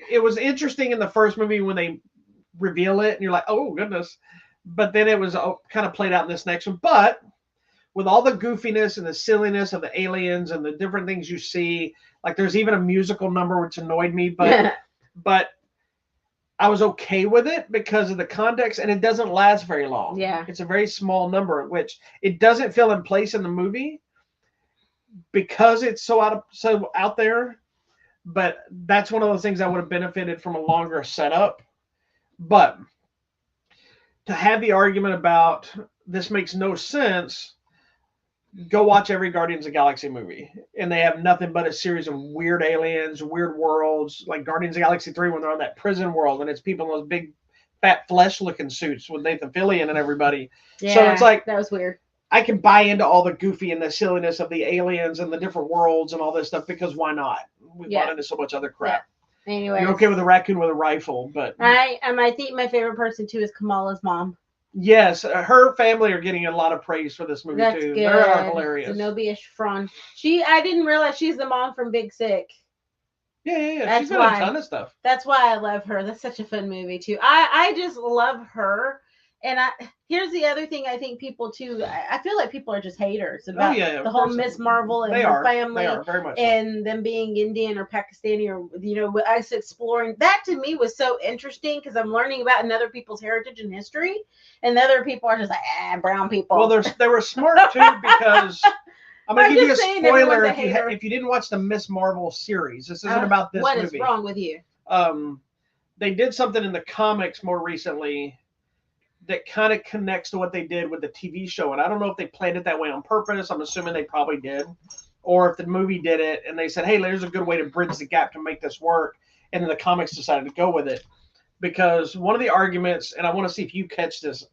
Speaker 1: it was interesting in the first movie when they reveal it, and you're like, oh, goodness. But then it was kind of played out in this next one. But with all the goofiness and the silliness of the aliens and the different things you see, like there's even a musical number which annoyed me, but I was okay with it because of the context, and it doesn't last very long.
Speaker 2: Yeah.
Speaker 1: It's a very small number, which it doesn't feel in place in the movie because it's so out there. But that's one of those things that would have benefited from a longer setup. But to have the argument about this makes no sense, go watch every Guardians of the Galaxy movie. And they have nothing but a series of weird aliens, weird worlds, like Guardians of the Galaxy 3 when they're on that prison world and it's people in those big fat flesh-looking suits with Nathan Fillion and everybody.
Speaker 2: Yeah,
Speaker 1: so it's like,
Speaker 2: that was weird.
Speaker 1: I can buy into all the goofy and the silliness of the aliens and the different worlds and all this stuff because why not? We bought into so much other crap.
Speaker 2: Yeah. Anyway,
Speaker 1: you're okay with a raccoon with a rifle, but
Speaker 2: I think my favorite person too is Kamala's mom.
Speaker 1: Yes, her family are getting a lot of praise for this movie too.
Speaker 2: Good.
Speaker 1: They're hilarious.
Speaker 2: Zenobia Schifrin. I didn't realize she's the mom from Big Sick.
Speaker 1: Yeah. She's been in a ton of stuff.
Speaker 2: That's why I love her. That's such a fun movie too. I just love her. And here's the other thing I think people too, I feel like people are just haters about the whole Miss Marvel and her family.
Speaker 1: They are, very much
Speaker 2: and them being Indian or Pakistani or, us exploring. That to me was so interesting because I'm learning about other people's heritage and history. And other people are just like, brown people.
Speaker 1: Well, they were smart too because I'm going to give you a spoiler if you didn't watch the Miss Marvel series. This isn't about this movie.
Speaker 2: What is wrong with you?
Speaker 1: They did something in the comics more recently that kind of connects to what they did with the TV show. And I don't know if they planned it that way on purpose. I'm assuming they probably did. Or if the movie did it and they said, hey, there's a good way to bridge the gap to make this work. And then the comics decided to go with it. Because one of the arguments, and I want to see if you catch this,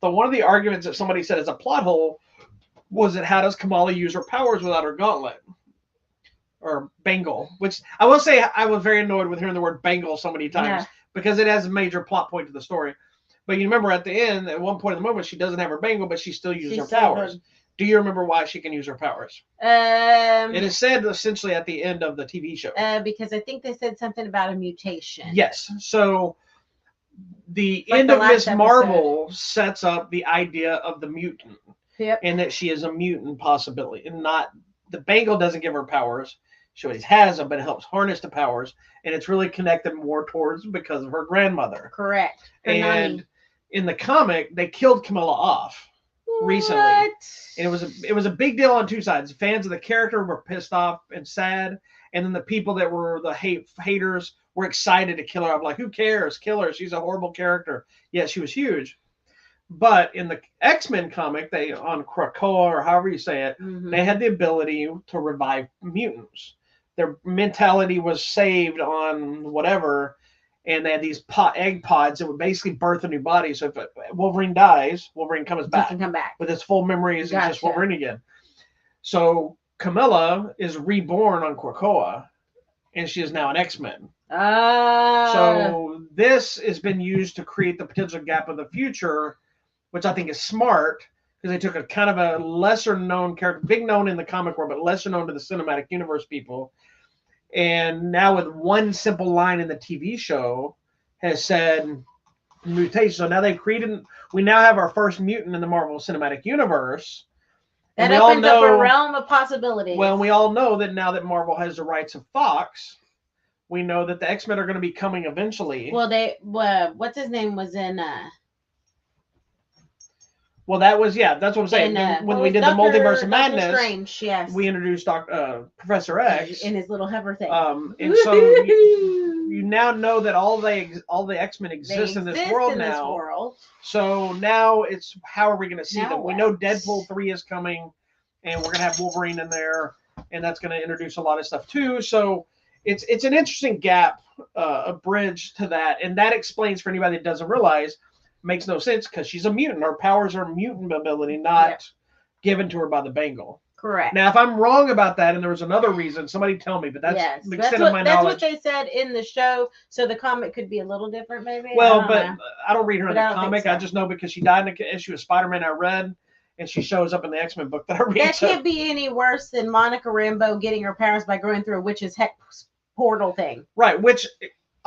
Speaker 1: but one of the arguments that somebody said as a plot hole was that how does Kamala use her powers without her gauntlet? Or bangle, which I will say I was very annoyed with hearing the word bangle so many times because it has a major plot point to the story. But you remember at the end, at one point in the movie, she doesn't have her bangle, but she still uses her powers. Do you remember why she can use her powers? It is said essentially at the end of the TV show.
Speaker 2: Because I think they said something about a mutation.
Speaker 1: Yes. So the end of Miss Marvel sets up the idea of the mutant.
Speaker 2: Yep.
Speaker 1: And that she is a mutant possibility. And not, the bangle doesn't give her powers. She always has them, but it helps harness the powers. And it's really connected more towards because of her grandmother.
Speaker 2: Correct.
Speaker 1: And in the comic, they killed Camilla off. recently.
Speaker 2: What?
Speaker 1: And it was a big deal on two sides. The fans of the character were pissed off and sad, and then the people that were the haters were excited to kill her. I'm like, who cares? Kill her. She's a horrible character. Yeah, she was huge. But in the X-Men comic, they on Krakoa or however you say it, they had the ability to revive mutants. Their mentality was saved on whatever, and they had these egg pods that would basically birth a new body. So if Wolverine dies, Wolverine comes back.
Speaker 2: He can come back
Speaker 1: with his full memories. He's just Wolverine again. So Camilla is reborn on Krakoa, and she is now an X-Men. So this has been used to create the potential gap of the future, which I think is smart because they took a kind of a lesser known character, big known in the comic world, but lesser known to the cinematic universe people. And now with one simple line in the TV show has said mutation. So now they've we now have our first mutant in the Marvel Cinematic Universe.
Speaker 2: That opens up a realm of possibilities.
Speaker 1: Well, we all know that now that Marvel has the rights of Fox, we know that the X-Men are going to be coming eventually.
Speaker 2: Well, what's his name was in...
Speaker 1: Well, that's what I'm saying. When we did the Multiverse of Madness,
Speaker 2: Strange, yes.
Speaker 1: we introduced Professor X
Speaker 2: in his little hover thing.
Speaker 1: And so you now know that all the X-Men exist in this world now. So now it's how are we going to see them? We know Deadpool 3 is coming, and we're going to have Wolverine in there, and that's going to introduce a lot of stuff too. So it's an interesting gap, a bridge to that, and that explains for anybody that doesn't realize. Makes no sense because she's a mutant. Her powers are mutant ability, not given to her by the Bengal.
Speaker 2: Correct.
Speaker 1: Now, if I'm wrong about that and there was another reason, somebody tell me, but that's the extent of my knowledge.
Speaker 2: That's what they said in the show, so the comic could be a little different maybe.
Speaker 1: Well, I don't read her in the comic. So. I just know because she died in an issue of Spider-Man I read, and she shows up in the X-Men book that I read.
Speaker 2: That can't be any worse than Monica Rambeau getting her powers by going through a witch's hex portal thing.
Speaker 1: Right, which...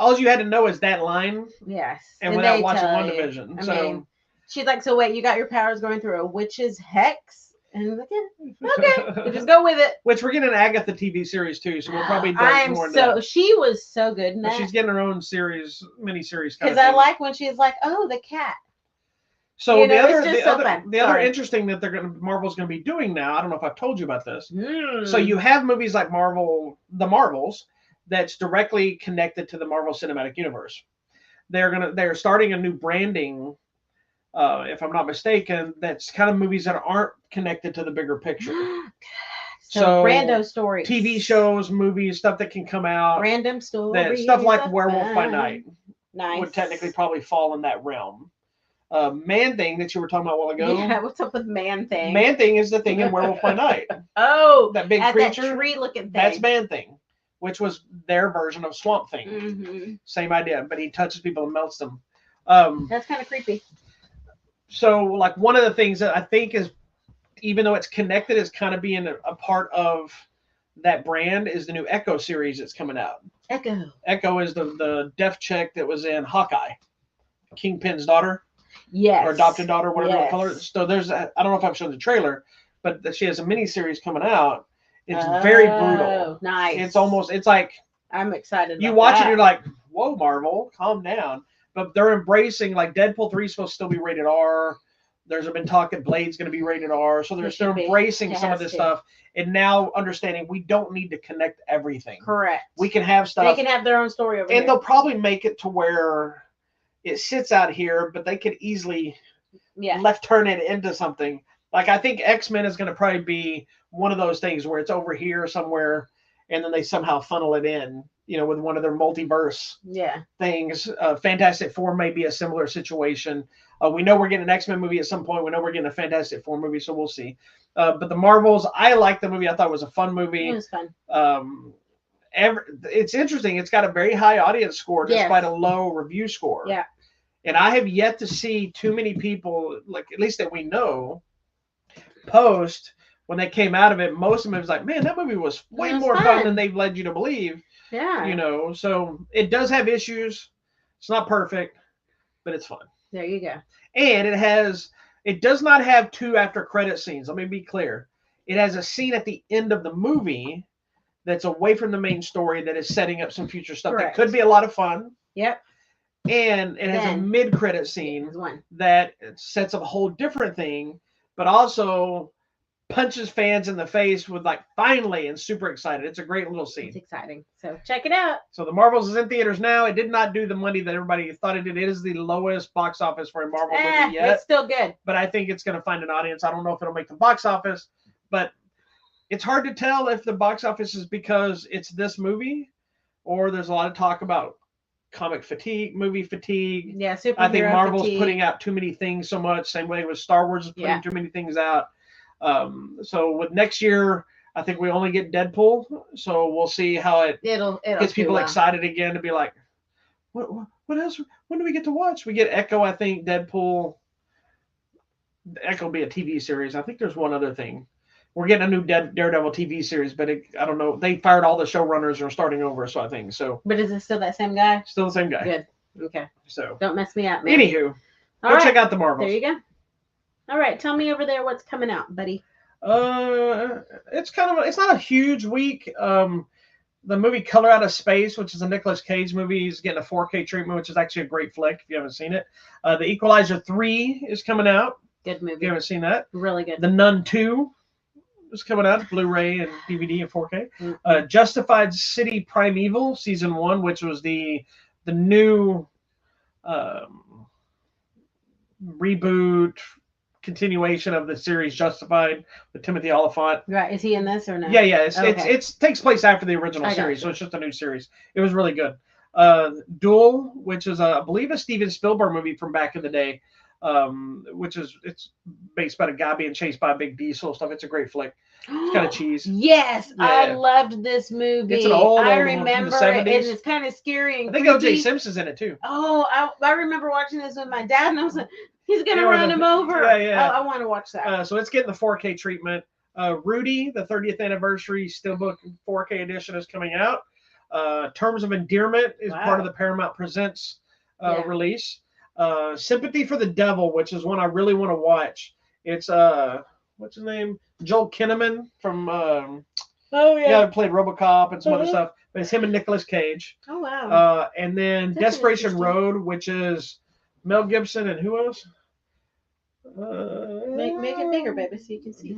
Speaker 1: All you had to know is that line.
Speaker 2: Yes.
Speaker 1: And without watching WandaVision. I mean,
Speaker 2: she's like, so wait, you got your powers going through a witch's hex? And like, yeah, okay, we'll just go with it.
Speaker 1: Which we're getting an Agatha TV series too, so we'll probably dive more into that.
Speaker 2: She was so good in that.
Speaker 1: She's getting her own mini-series.
Speaker 2: Because I like when she's like, oh, the cat.
Speaker 1: So the other interesting that Marvel's going to be doing now, I don't know if I've told you about this. So you have movies like The Marvels, that's directly connected to the Marvel Cinematic Universe. They're starting a new branding, if I'm not mistaken, that's kind of movies that aren't connected to the bigger picture.
Speaker 2: So random stories,
Speaker 1: TV shows, movies, stuff that can come out.
Speaker 2: Random stories.
Speaker 1: Stuff like Werewolf by Night
Speaker 2: nice.
Speaker 1: Would technically probably fall in that realm. Man-Thing that you were talking about a while ago.
Speaker 2: Yeah, what's up with Man-Thing?
Speaker 1: Man-Thing is the thing in Werewolf by Night.
Speaker 2: Oh,
Speaker 1: that big creature.
Speaker 2: That tree-looking thing.
Speaker 1: That's Man-Thing. Which was their version of Swamp Thing. Same idea, but he touches people and melts them.
Speaker 2: That's kind of creepy.
Speaker 1: So, like, one of the things that I think is, even though it's connected, is kind of being a part of that brand is the new Echo series that's coming out. Echo is the deaf chick that was in Hawkeye, Kingpin's daughter.
Speaker 2: Yes.
Speaker 1: Or adopted daughter, whatever you call her. So there's, I don't know if I've shown the trailer, but she has a mini series coming out. It's very brutal.
Speaker 2: Nice.
Speaker 1: It's like
Speaker 2: I'm excited.
Speaker 1: You watch it, you're like, whoa, Marvel, calm down. But they're embracing, like, Deadpool 3 is supposed to still be rated R. There's been talk that Blade's going to be rated R. So they're embracing some of this stuff and now understanding we don't need to connect everything.
Speaker 2: Correct.
Speaker 1: We can have stuff.
Speaker 2: They can have their own story over here.
Speaker 1: And they'll probably make it to where it sits out here, but they could easily left turn it into something. Like, I think X-Men is going to probably be one of those things where it's over here somewhere, and then they somehow funnel it in, with one of their multiverse things. Fantastic Four may be a similar situation. We know we're getting an X-Men movie at some point. We know we're getting a Fantastic Four movie, so we'll see. But the Marvels, I liked the movie. I thought it was a fun movie.
Speaker 2: It was fun.
Speaker 1: It's interesting. It's got a very high audience score despite a low review score.
Speaker 2: Yeah.
Speaker 1: And I have yet to see too many people, like, at least that we know, post when they came out of it. Most of them was like, man, that movie was way more fun than they've led you to believe.
Speaker 2: Yeah.
Speaker 1: So it does have issues. It's not perfect, but it's fun.
Speaker 2: There you go.
Speaker 1: And it does not have 2 after credit scenes. Let me be clear. It has a scene at the end of the movie that's away from the main story that is setting up some future stuff. That could be a lot of fun.
Speaker 2: Yep.
Speaker 1: And it has a mid-credit scene that sets up a whole different thing. but also punches fans in the face with like finally and super excited. It's a great little scene.
Speaker 2: It's exciting. So check it out.
Speaker 1: So the Marvels is in theaters now. It did not do the money that everybody thought it did. It is the lowest box office for a Marvel movie yet.
Speaker 2: It's still good.
Speaker 1: But I think it's going to find an audience. I don't know if it'll make the box office, but it's hard to tell if the box office is because it's this movie or there's a lot of talk about comic fatigue, movie fatigue.
Speaker 2: Yeah, superhero
Speaker 1: I think Marvel's
Speaker 2: fatigue.
Speaker 1: putting out too many things so much. Same way with Star Wars is putting too many things out. So with next year, I think we only get Deadpool. So we'll see how it'll gets people excited again to be like, what else? When do we get to watch? We get Echo, I think, Deadpool. Echo will be a TV series. I think there's one other thing. We're getting a new Daredevil TV series, but I don't know. They fired all the showrunners and are starting over, so I think so.
Speaker 2: But is it still that same guy?
Speaker 1: Still the same guy.
Speaker 2: Good. Okay.
Speaker 1: So
Speaker 2: don't mess me up, man.
Speaker 1: Anywho, go check out the Marvels.
Speaker 2: There you go. All right, tell me over there what's coming out, buddy.
Speaker 1: It's not a huge week. The movie Color Out of Space, which is a Nicolas Cage movie, is getting a 4K treatment, which is actually a great flick if you haven't seen it. The Equalizer 3 is coming out.
Speaker 2: Good movie.
Speaker 1: If you haven't seen that.
Speaker 2: Really good.
Speaker 1: The Nun 2 is coming out, Blu-ray and DVD and 4K. Justified City Primeval Season 1, which was the new reboot continuation of the series Justified with Timothy Oliphant.
Speaker 2: Right. Is he in this or no?
Speaker 1: Yeah. It takes place after the original series, so it's just a new series. It was really good. Duel, which is I believe a Steven Spielberg movie from back in the day, it's based about a guy being chased by a big diesel stuff. It's a great flick. It's kind of cheese.
Speaker 2: Yes, yeah. I loved this movie.
Speaker 1: It's an old
Speaker 2: I remember it, and it's kind of scary. And
Speaker 1: I think O.J. Simpson's in it too.
Speaker 2: Oh, I remember watching this with my dad, and I was like, he's gonna run him over. Yeah. I want to watch that.
Speaker 1: So it's getting the 4K treatment. Rudy, the 30th anniversary Steelbook 4K edition is coming out. Terms of Endearment is part of the Paramount Presents release. Sympathy for the Devil, which is one I really want to watch. It's what's his name? Joel Kinnaman from played RoboCop and some other stuff. But it's him and Nicolas Cage.
Speaker 2: Oh wow.
Speaker 1: And then Desperation Road, which is Mel Gibson and who else?
Speaker 2: Make it bigger, baby, so you can see.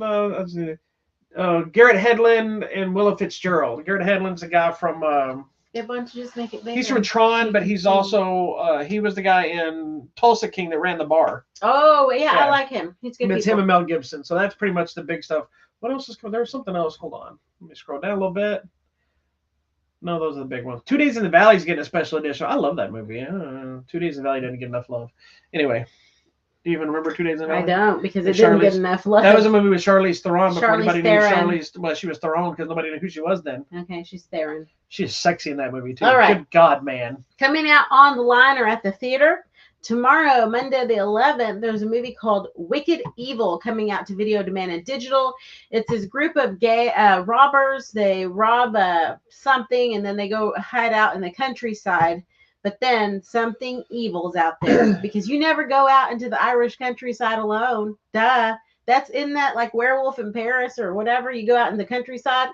Speaker 1: Garrett Hedlund and Willa Fitzgerald. Garrett Hedlund's the guy from.
Speaker 2: Why don't you just make it bigger?
Speaker 1: He's from Tron, but he's also he was the guy in Tulsa King that ran the bar.
Speaker 2: Oh yeah. I like him. He's good.
Speaker 1: It's him and Mel Gibson, so that's pretty much the big stuff. What else is coming? There's something else. Hold on, let me scroll down a little bit. No, those are the big ones. 2 Days in the Valley is getting a special edition. I love that movie. 2 Days in the Valley didn't get enough love. Anyway, do you even remember 2 Days in the Valley?
Speaker 2: I don't, because it didn't get enough love.
Speaker 1: That was a movie with Charlize Theron before anybody knew
Speaker 2: Charlize.
Speaker 1: Well, she was Theron because nobody knew who she was then.
Speaker 2: Okay, she's Theron.
Speaker 1: She's sexy in that movie too.
Speaker 2: All right.
Speaker 1: Good God, man.
Speaker 2: Coming out on the line or at the theater tomorrow, Monday the 11th, there's a movie called Wicked Evil coming out to video demand and digital. It's this group of gay robbers. They rob something and then they go hide out in the countryside. But then something evil's out there because you never go out into the Irish countryside alone. Duh. That's in that like Werewolf in Paris or whatever. You go out in the countryside.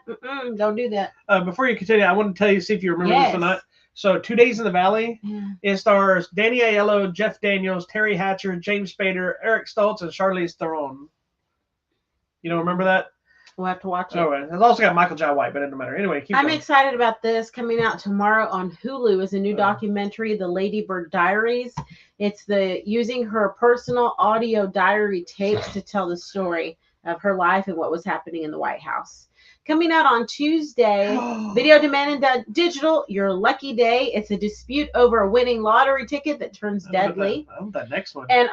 Speaker 2: Don't do that.
Speaker 1: Before you continue, I want to tell you, see if you remember this or not. So 2 Days in the Valley, it stars Danny Aiello, Jeff Daniels, Terry Hatcher, James Spader, Eric Stoltz, and Charlize Theron. You don't remember that?
Speaker 2: We'll have to watch it.
Speaker 1: Oh, it's also got Michael Jai White, but it doesn't matter. Anyway, keep
Speaker 2: I'm
Speaker 1: going.
Speaker 2: excited about this coming out tomorrow on Hulu as a new documentary, The Lady Bird Diaries. It's using her personal audio diary tapes to tell the story of her life and what was happening in the White House. Coming out on Tuesday, video demand and digital, Your Lucky Day. It's a dispute over a winning lottery ticket that turns deadly.
Speaker 1: I want that next one.
Speaker 2: And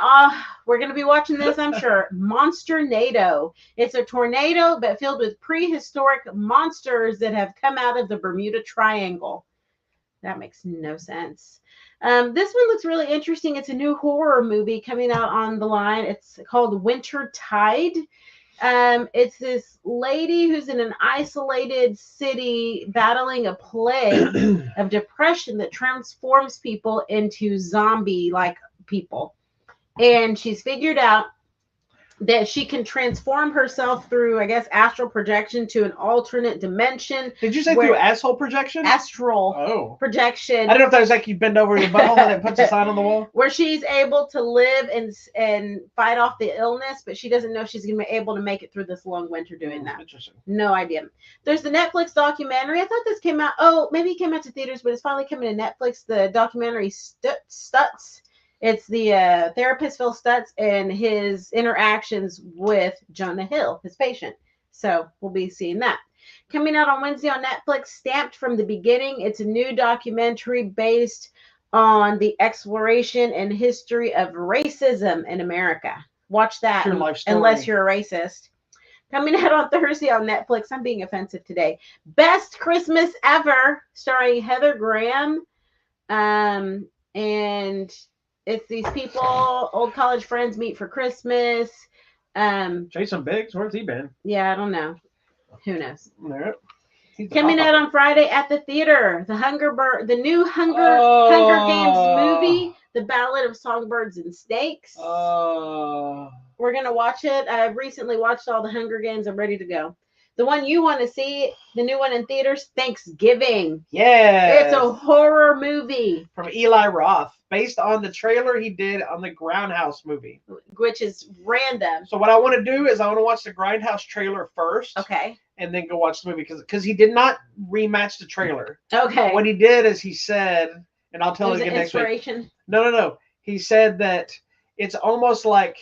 Speaker 2: we're going to be watching this, I'm sure. Monsternado. It's a tornado, but filled with prehistoric monsters that have come out of the Bermuda Triangle. That makes no sense. This one looks really interesting. It's a new horror movie coming out on the line. It's called Winter Tide. It's this lady who's in an isolated city battling a plague of depression that transforms people into zombie-like people. And she's figured out that she can transform herself through, I guess, astral projection to an alternate dimension.
Speaker 1: Did you say
Speaker 2: Where-
Speaker 1: through asshole projection?
Speaker 2: Astral
Speaker 1: Oh.
Speaker 2: projection.
Speaker 1: I don't know if that was like you bend over your butthole and it puts a sign on the wall.
Speaker 2: Where she's able to live and fight off the illness, but she doesn't know she's going to be able to make it through this long winter doing that.
Speaker 1: Interesting.
Speaker 2: No idea. There's the Netflix documentary. I thought this came out. Oh, maybe it came out to theaters, but it's finally coming to Netflix. The documentary Stutz. It's the therapist Phil Stutz and his interactions with Jonah Hill, his patient. So we'll be seeing that. Coming out on Wednesday on Netflix, Stamped from the Beginning. It's a new documentary based on the exploration and history of racism in America. Watch that
Speaker 1: True life story.
Speaker 2: unless you're a racist. Coming out on Thursday on Netflix. I'm being offensive today. Best Christmas Ever, starring Heather Graham. And it's these people, old college friends, meet for Christmas.
Speaker 1: Jason Biggs, where's he been?
Speaker 2: Yeah, I don't know. Who knows?
Speaker 1: Nope.
Speaker 2: Coming out on Friday at the theater, the new Hunger Games movie, The Ballad of Songbirds and Snakes. We're gonna watch it. I've recently watched all the Hunger Games. I'm ready to go. The one you want to see, the new one in theaters, Thanksgiving.
Speaker 1: Yeah.
Speaker 2: It's a horror movie.
Speaker 1: From Eli Roth, based on the trailer he did on the Grindhouse movie.
Speaker 2: Which is random.
Speaker 1: So what I want to do is I want to watch the Grindhouse trailer first.
Speaker 2: Okay.
Speaker 1: And then go watch the movie because he did not rematch the trailer.
Speaker 2: Okay.
Speaker 1: What he did is he said, and I'll tell you again next week.
Speaker 2: Inspiration?
Speaker 1: No. He said that it's almost like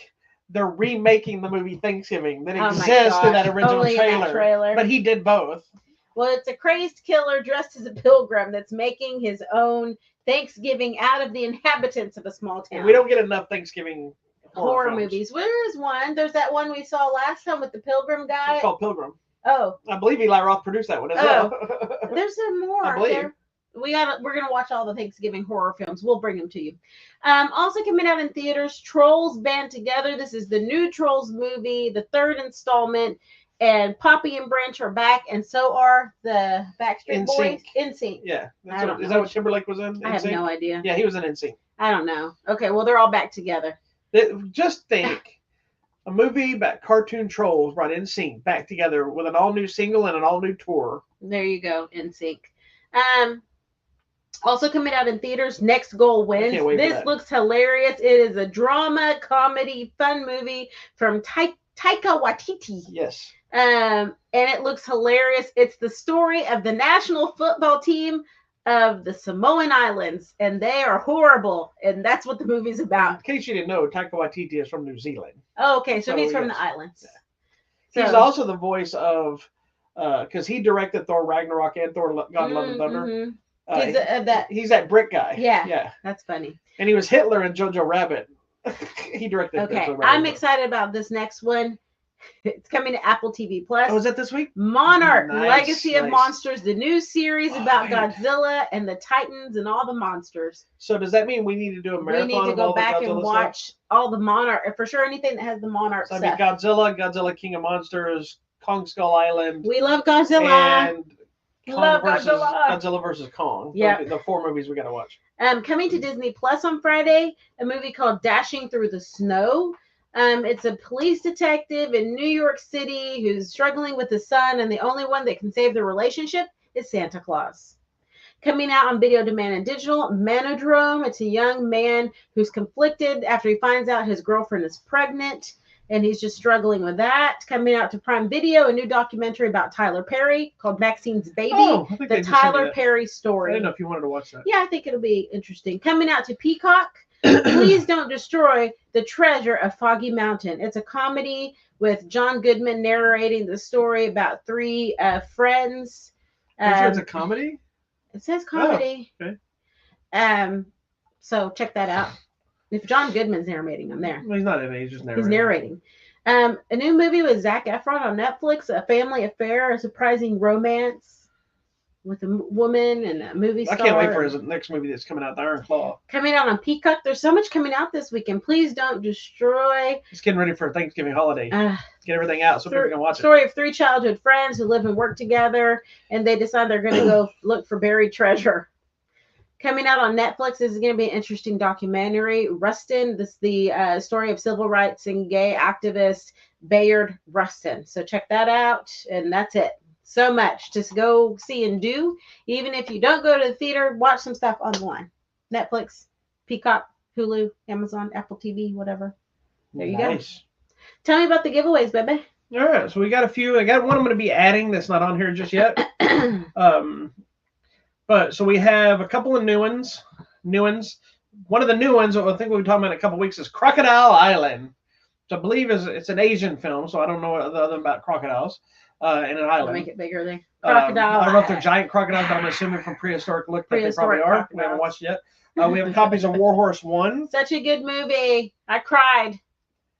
Speaker 1: they're remaking the movie Thanksgiving that exists in that original trailer. But he did both.
Speaker 2: Well, it's a crazed killer dressed as a pilgrim that's making his own Thanksgiving out of the inhabitants of a small town.
Speaker 1: And we don't get enough Thanksgiving
Speaker 2: horror movies. Where is one? There's that one we saw last time with the pilgrim guy.
Speaker 1: It's called Pilgrim.
Speaker 2: Oh.
Speaker 1: I believe Eli Roth produced that one as well.
Speaker 2: There's some more.
Speaker 1: I believe.
Speaker 2: We're gonna watch all the Thanksgiving horror films. We'll bring them to you. Also coming out in theaters, Trolls Band Together. This is the new Trolls movie, the third installment, and Poppy and Branch are back, and so are the Backstreet Boys. NSYNC.
Speaker 1: Yeah, is that what Timberlake was in?
Speaker 2: I have no idea.
Speaker 1: Yeah, he was in NSYNC.
Speaker 2: I don't know. Okay, well they're all back together.
Speaker 1: Just think. A movie about cartoon trolls brought NSYNC back together with an all-new single and an all-new tour.
Speaker 2: There you go, NSYNC. Also coming out in theaters, Next Goal Wins. This looks hilarious. It is a drama, comedy, fun movie from Taika Waititi.
Speaker 1: Yes.
Speaker 2: And it looks hilarious. It's the story of the national football team of the Samoan Islands, and they are horrible, and that's what the movie's about.
Speaker 1: In case you didn't know, Taika Waititi is from New Zealand.
Speaker 2: Oh, okay, so he's from the islands.
Speaker 1: Yeah. He's also the voice of, because he directed Thor Ragnarok and Thor God Love and Thunder.
Speaker 2: Mm-hmm.
Speaker 1: He's that brick guy.
Speaker 2: Yeah, that's funny.
Speaker 1: And he was Hitler in Jojo Rabbit. He directed.
Speaker 2: Okay, I'm excited about this next one. It's coming to Apple TV Plus.
Speaker 1: Oh, is that this week?
Speaker 2: Monarch, Legacy of Monsters, the new series about Godzilla and the Titans and all the monsters.
Speaker 1: So does that mean we need to do a marathon?
Speaker 2: We need to go back and watch all the Monarch, for sure. Anything that has the Monarch stuff.
Speaker 1: I mean, Godzilla, King of Monsters, Kong Skull Island.
Speaker 2: We love Godzilla.
Speaker 1: And Godzilla versus Kong.
Speaker 2: Yeah,
Speaker 1: the 4 movies we got to watch.
Speaker 2: Coming to Disney Plus on Friday, a movie called Dashing Through the Snow. It's a police detective in New York City who's struggling with his son, and the only one that can save the relationship is Santa Claus. Coming out on video demand and digital, Manodrome. It's a young man who's conflicted after he finds out his girlfriend is pregnant, and he's just struggling with that. Coming out to Prime Video, a new documentary about Tyler Perry called Maxine's Baby, the Tyler Perry story.
Speaker 1: I didn't know if you wanted to watch that.
Speaker 2: Yeah, I think it'll be interesting. Coming out to Peacock, Please Don't Destroy the Treasure of Foggy Mountain. It's a comedy with John Goodman narrating the story about 3 friends.
Speaker 1: Sure it's a comedy?
Speaker 2: It says comedy.
Speaker 1: Oh, okay.
Speaker 2: So check that out. If John Goodman's narrating, I'm there.
Speaker 1: Well, he's not in it. He's just narrating.
Speaker 2: He's narrating. A new movie with Zac Efron on Netflix, A Family Affair, a surprising romance with a woman and a movie star.
Speaker 1: I can't wait for his next movie that's coming out, The Iron Claw.
Speaker 2: Coming out on Peacock. There's so much coming out this weekend. Please Don't Destroy.
Speaker 1: He's getting ready for a Thanksgiving holiday. Get everything out so people can watch it.
Speaker 2: Story of 3 childhood friends who live and work together, and they decide they're going to go look for buried treasure. Coming out on Netflix, this is going to be an interesting documentary. Rustin, this is the story of civil rights and gay activist Bayard Rustin. So check that out, and that's it. So much to go see and do. Even if you don't go to the theater, watch some stuff online. Netflix, Peacock, Hulu, Amazon, Apple TV, whatever. There you go. Tell me about the giveaways, baby.
Speaker 1: All right, so we got a few. I got one I'm going to be adding that's not on here just yet. But so we have a couple of new ones. One of the new ones, I think we'll be talking about in a couple of weeks, is Crocodile Island, which I believe it's an Asian film, so I don't know other about crocodiles in an island.
Speaker 2: Make it bigger there. Crocodile.
Speaker 1: I don't know if they're giant crocodiles, but I'm assuming from prehistoric look that they probably are.
Speaker 2: Crocodiles.
Speaker 1: We haven't watched it yet. We have copies of Warhorse 1.
Speaker 2: Such a good movie. I cried.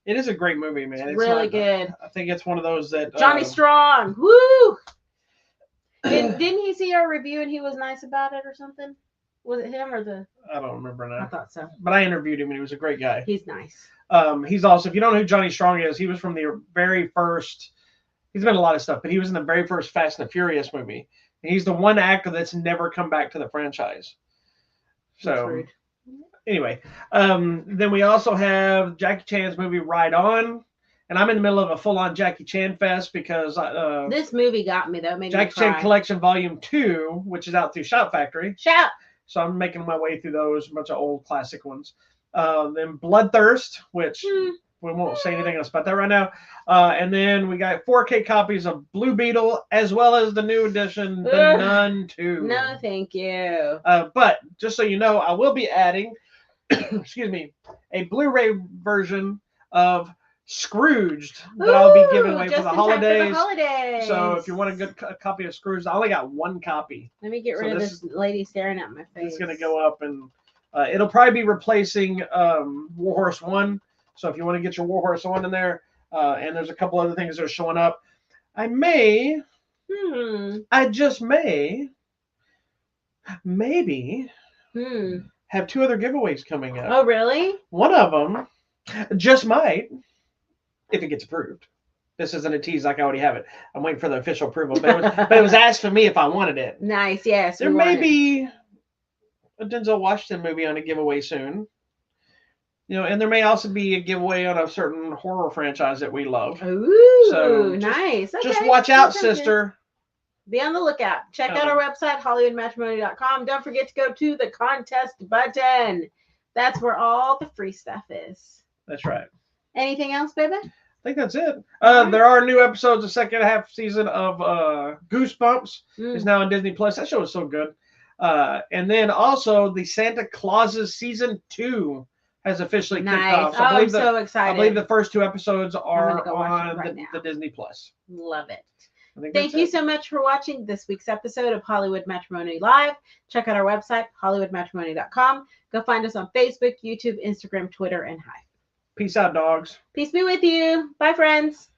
Speaker 1: It is a great movie, man.
Speaker 2: It's really good.
Speaker 1: I think it's one of those that
Speaker 2: Johnny Strong. Woo! Didn't he see our review and he was nice about it or something? Was it him or the?
Speaker 1: I don't remember now.
Speaker 2: I thought so.
Speaker 1: But I interviewed him and he was a great guy.
Speaker 2: He's nice.
Speaker 1: He's also, if you don't know who Johnny Strong is, he was from the very first. He's been in a lot of stuff, but he was in the very first Fast and the Furious movie. And he's the one actor that's never come back to the franchise. So, anyway, then we also have Jackie Chan's movie Ride On. And I'm in the middle of a full-on Jackie Chan fest because
Speaker 2: this movie got me though.
Speaker 1: Jackie Chan Collection Volume 2, which is out through Shout Factory.
Speaker 2: Shout!
Speaker 1: So I'm making my way through those, a bunch of old classic ones. Then Bloodthirst, which we won't say anything else about that right now. And then we got 4K copies of Blue Beetle, as well as the new edition, The Nun 2.
Speaker 2: No, thank you.
Speaker 1: But just so you know, I will be adding, excuse me, a Blu-ray version of Scrooged that I'll be giving away for the holidays. So if you want a good copy of Scrooged, I only got one copy.
Speaker 2: Let me get rid of this lady staring at my face.
Speaker 1: It's going to go up, and it'll probably be replacing Warhorse 1. So if you want to get your Warhorse 1 in there, and there's a couple other things that are showing up, I just may, maybe have 2 other giveaways coming up.
Speaker 2: Oh, really?
Speaker 1: One of them just might, if it gets approved. This isn't a tease like I already have it. I'm waiting for the official approval. But it was asked for me if I wanted it.
Speaker 2: Nice, yes.
Speaker 1: There may be a Denzel Washington movie on a giveaway soon. You know, and there may also be a giveaway on a certain horror franchise that we love.
Speaker 2: Ooh,
Speaker 1: so
Speaker 2: nice. Okay.
Speaker 1: Just watch out, sister.
Speaker 2: Be on the lookout. Check out our website, HollywoodMatrimony.com. Don't forget to go to the contest button. That's where all the free stuff is.
Speaker 1: That's right.
Speaker 2: Anything else, baby?
Speaker 1: I think that's it. There are new episodes. The second half season of Goosebumps is now on Disney Plus. That show is so good. And then also the Santa Clauses season 2 has officially kicked off. So
Speaker 2: I'm so excited.
Speaker 1: I believe the first 2 episodes are on the Disney Plus.
Speaker 2: Love it. Thank you so much for watching this week's episode of Hollywood Matrimony Live. Check out our website, HollywoodMatrimony.com. Go find us on Facebook, YouTube, Instagram, Twitter, and Hive.
Speaker 1: Peace out, dogs.
Speaker 2: Peace be with you. Bye, friends.